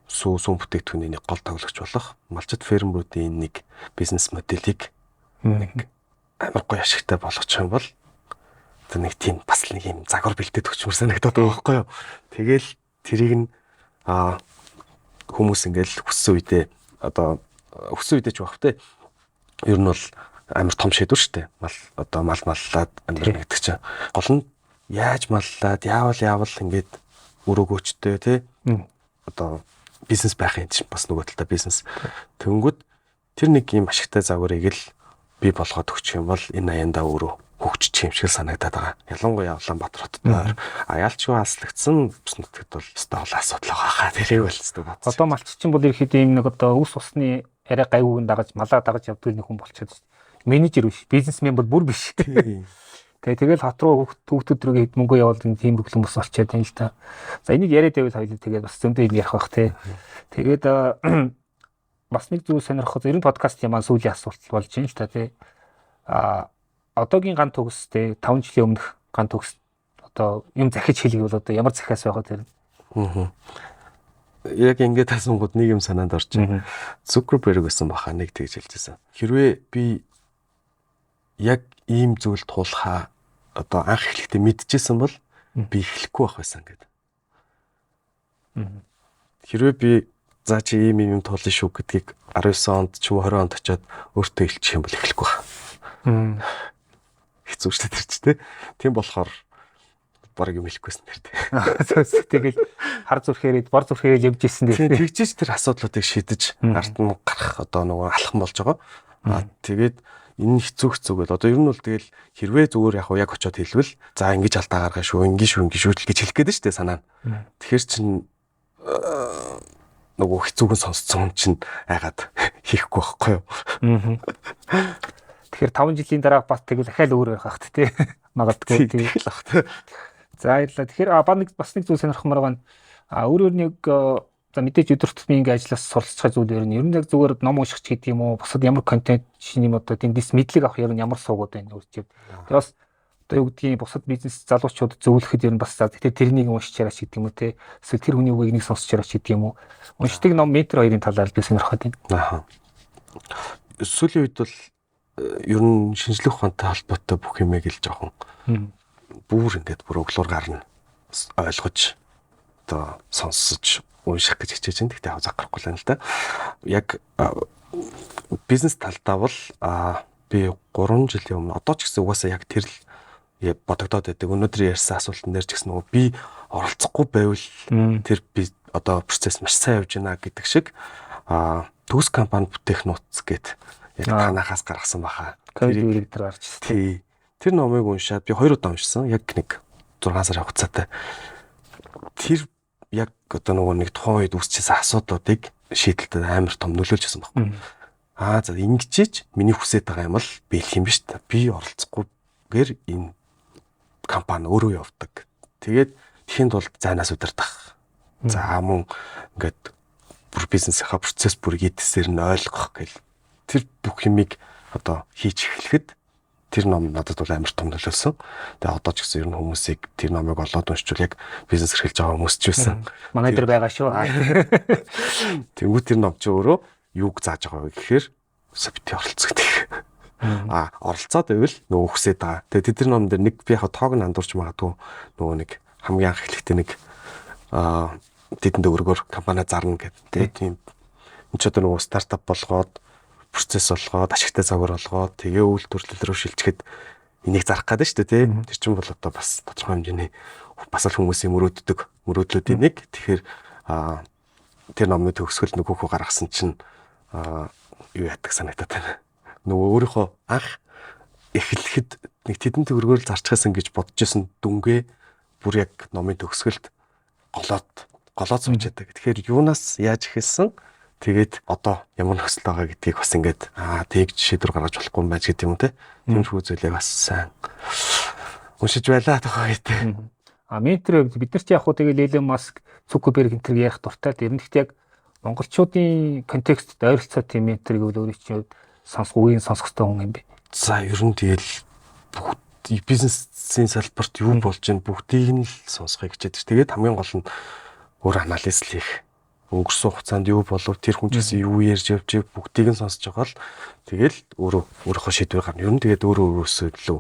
сүүн бүтээгдэхүүний нэг гол тоглогч болох малчит фермеруудын нэг бизнес моделийг нэг амар гоё ашигтай болгочих юм бол тэр нэг тийм бас нэг юм загвар бэлдээд өгчмөр санагдаад байгаа байхгүй юу. Тэгэл тэрийг нь хүмүүс ингээл хүссэн үедээ ч байх те. Ер нь бол амар том шийдвэр шүү дээ. Мал маллаад амьдрах гэдэг чинь. Гол нь яаж маллаад яавал ингээд өрөөгөөчтэй те. Бизнес байхын чинь бас нөгөө талдаа бизнес. Тэнгүүд тэр нэг юм ашигтай загварыг л бий болгоод өгчих юм бол энэ аяндаа өөрөө хөгжиж юм шиг санагдаад байгаа. Ялангуяа Улаанбаатар хотод яалчгүй хаслагдсан бүс нутагт бол өстой олон асуудал байгаа хаа. Тэрийг бол өстой бодсон. Одоо малччин бол ерөөхдөө юм нэг ус усны арай гайвууг дагаж малаа дагаж явдаг нэг хүн болчиход шүү дээ. Менежер биш, бизнесмен бол бүр биш. Тэгэл хот руу хүүхдүүд рүү хэд мөнгө явуулдаг тийм бүхлэн бус болчиход байна л да. За энийг яриад байвал хоёул тэгээд бас зөндөө юм ярих бах те. Тэгээд бас нэг зүйл сонирхох ер нь подкаст юм сүүлийн асуулт болж байна л та те. Одоогийн ган төгс те 5 жилийн өмнөх ган төгс одоо юм захиж хэлэх бол одоо ямар захиас байгаа тэр. Яг ингээд асуунгууд нэг юм санаанд орж байна. Zuckerberg гэсэн баха нэг тэгж хэлжсэн. Хэрвээ би яг ийм зүйл туулахаа одоо анх эхлэхдээ мэдчихсэн бол би эхлэхгүй байх байсан гэдэг. Хэрвээ би за чи ийм туулна шүү гэдгийг 19 онд ч юм уу 20 онд очиод өөртөө хэлчих юм бол эхлэхгүй байх. Хэцүү шүү дээ тэр чи тэ. Тийм болохоор бараг юм хэлэхгүйсэн тэр тэ. Тэгэл хар зүрхээр бор зүрхээр явж ирсэн дээ. Тэгжиж тэр асуудлуудыг шийдэж ард нь гарах одоо нөгөө алхам болж байгаа. Тэгээд энэ хэцүүгэл одоо ер нь бол тэгэл хэрвээ зүгээр яг очиод хэлвэл за ингэж алдаа гаргаа шүү ингэж гэж хэлэх гээд нь шүү дээ санаа. Тэгэхээр чин нөгөө хэцүүгэн сонсцсон чинь айгаад хийхгүй байхгүй юу. Тэгэхээр 5 жилийн дараа бас тэгэл дахиад өөр байх хат тий. Магадгүй тэгэл ах тий. За баярлалаа. Тэгэхээр бас нэг зүйл сонирхмаар байна. Өөр нэг за мэдээж өдөр тутмын ингээ ажиллаж суралцах зүйлээр нь ер нь яг зүгээр ном унших ч гэдэг юм уу бусад ямар контент чинь юм одоо тэндээс мэдлэг авах ер нь ямар суугаад байна үрчив. Тэгээ бас одоо юу гэдгийг бусад бизнес залуучууд зөвлөхөд ер нь бас за тэгээ тэрнийг уншиж яриач гэдэг юм уу те эсвэл тэр хүний үгийг нэг сонсч яриач гэдэг юм уу. Уншдаг ном ментор хоёрын талаар би сонирхоод байна. Сүүлийн үед бол ер нь шинжлэх ухаантай холбоотой бүх юмыг л жоохон бүр ингээд бүр өглөөр гарна ойлгож одоо сонсож унших гэж хичээж байна. Тэгтээ зах гарахгүй л юм л да. Яг бизнес талдаа бол би 3 жилийн өмнө одоо ч гэсэн угаасаа яг тэр л бодогдоод байдаг. Өнөөдөр ярьсан асуултан дээр ч гэсэн нөгөө би оролцохгүй байвал тэр би одоо процесс маш сайн явж байна гэдэг шиг төгс компани бүтээх нууц гэд яг танахаас гаргасан баха. Тэрийг дээр гарч ирсэн. Тий. Тэр номыг уншаад би 2 удаа уншсан. Яг нэг 6 сарын хугацаатай. Тэр яг одоо нөгөө нэг тухайн үед үүсчихсэн асуудлуудыг шийдэлтэд амар том нөлөөлж байсан байхгүй. За ингэжээч миний хүсэж байгаа юм бол би хэлэх юм биш та. Би оролцохгүйгээр энэ компани өөрөө явдаг. Тэгээд тэхийн тулд зайнаас удирдах. За мөн ингээд бүр бизнесийнхаа процесс бүрийг эдсээр нь ойлгох гэл тэр бүх юмыг одоо хийж эхлэхэд тэр ном надад бол амар том нөлөөлсөн. Тэгээ одоо ч гэсэн ер нь хүмүүсийг тэр номыг олоод уншчихвал яг бизнес эрхэлж байгаа хүмүүс ч байсан. Манай дээр байгаа шүү. Тэнгүү тэр ном чи өөрөө юуг зааж байгаа вэ гэхээр бити оролцох гэдэг. Оролцоод байвал нөгөө хүсээд байгаа. Тэгээ тэр ном дээр нэг би яг тоог нь андуурч магадгүй нөгөө нэг хамгийн анх эхлэхдээ нэг тэдэндээ өргөөр компани зарна гэдэг. Тийм энэ ч одоо нөгөө стартап болгоод процесс болгоод ашигтай загвар болгоод тэгээ үйлдвэрлэл рүү шилжихэд энийг зарах гэдэг шүү дээ тий. Тэр чинь бол одоо бас тодорхой хэмжээний бас л хүмүүсийн мөрөөдлүүдийн нэг. Тэгэхээр тэр номны төгсгөл нөгөөхөө гаргасан чинь юу ятдаг санагдаад байна. Нөгөө өөрийнхөө анх эхлэхэд нэг тэдэн төгрөгөөр зарчихсан гэж бодож исэн дүнгээ бүр яг номын төгсгөлд голоод сууж яддаг. Тэгэхээр юунаас яаж эхэлсэн тэгээд одоо ямар нөхцөл байгаа гэдгийг бас ингээд тэгж шийдвэр гаргаж болохгүй юм байж гэдэг юм те. Тиймэрхүү зүйлээ бас сайн уншиж байлаа тохоо гэдэг. Ментор бид нар ч яг хуу тэгэл Elon Musk, Zuckerberg энэ ярих дуртай. Тэр нь ихтэй яг монголчуудын контекстд ойролцоо тийм ментор гэвэл өөрөө чинь сонсох үеийн сонсох хэрэгтэй хүн юм бэ. За ер нь тэгэл бүгд бизнесийн салбарт юу болж байна бүгдийг нь л сонсхийг хичээдэг. Тэгээд хамгийн гол нь өөр анализ хийх. Өнгөрсөн хугацаанд юу болов тэр хүн ч гэсэн юу ярьж явж бүгдийг нь сонсож байгаа л тэгэл өөрийнхөө шийдвэр гарна. Ер нь тэгээд өөрөөсөө илүү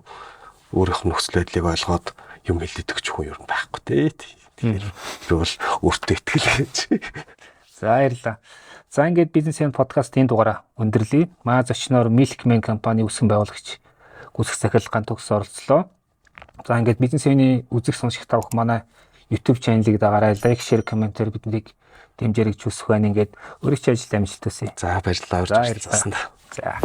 өөрийнх нь нөхцөл байдлыг ойлгоод юм хэлдэг ч хүн ер нь байхгүй тий. Тэгэхээр би бол өөртөө итгэл гэж. За баярлалаа. За ингээд бизнесийн подкастын дугаараа өндөрлөе. Маа зочноор Milkman компани үүсгэн байгуулагч Гүсэх Сахил Ган төгс оролцлоо. За ингээд бизнесийн үзэх сонсох тавх манай YouTube channel-ыг дагаарай. Лайк, шеэр, комментээр биднийг дэмжээрэй гэж хүсэх байна. Ингээд өөрийн ажил амжилт хүсье. За баярлалаа. За.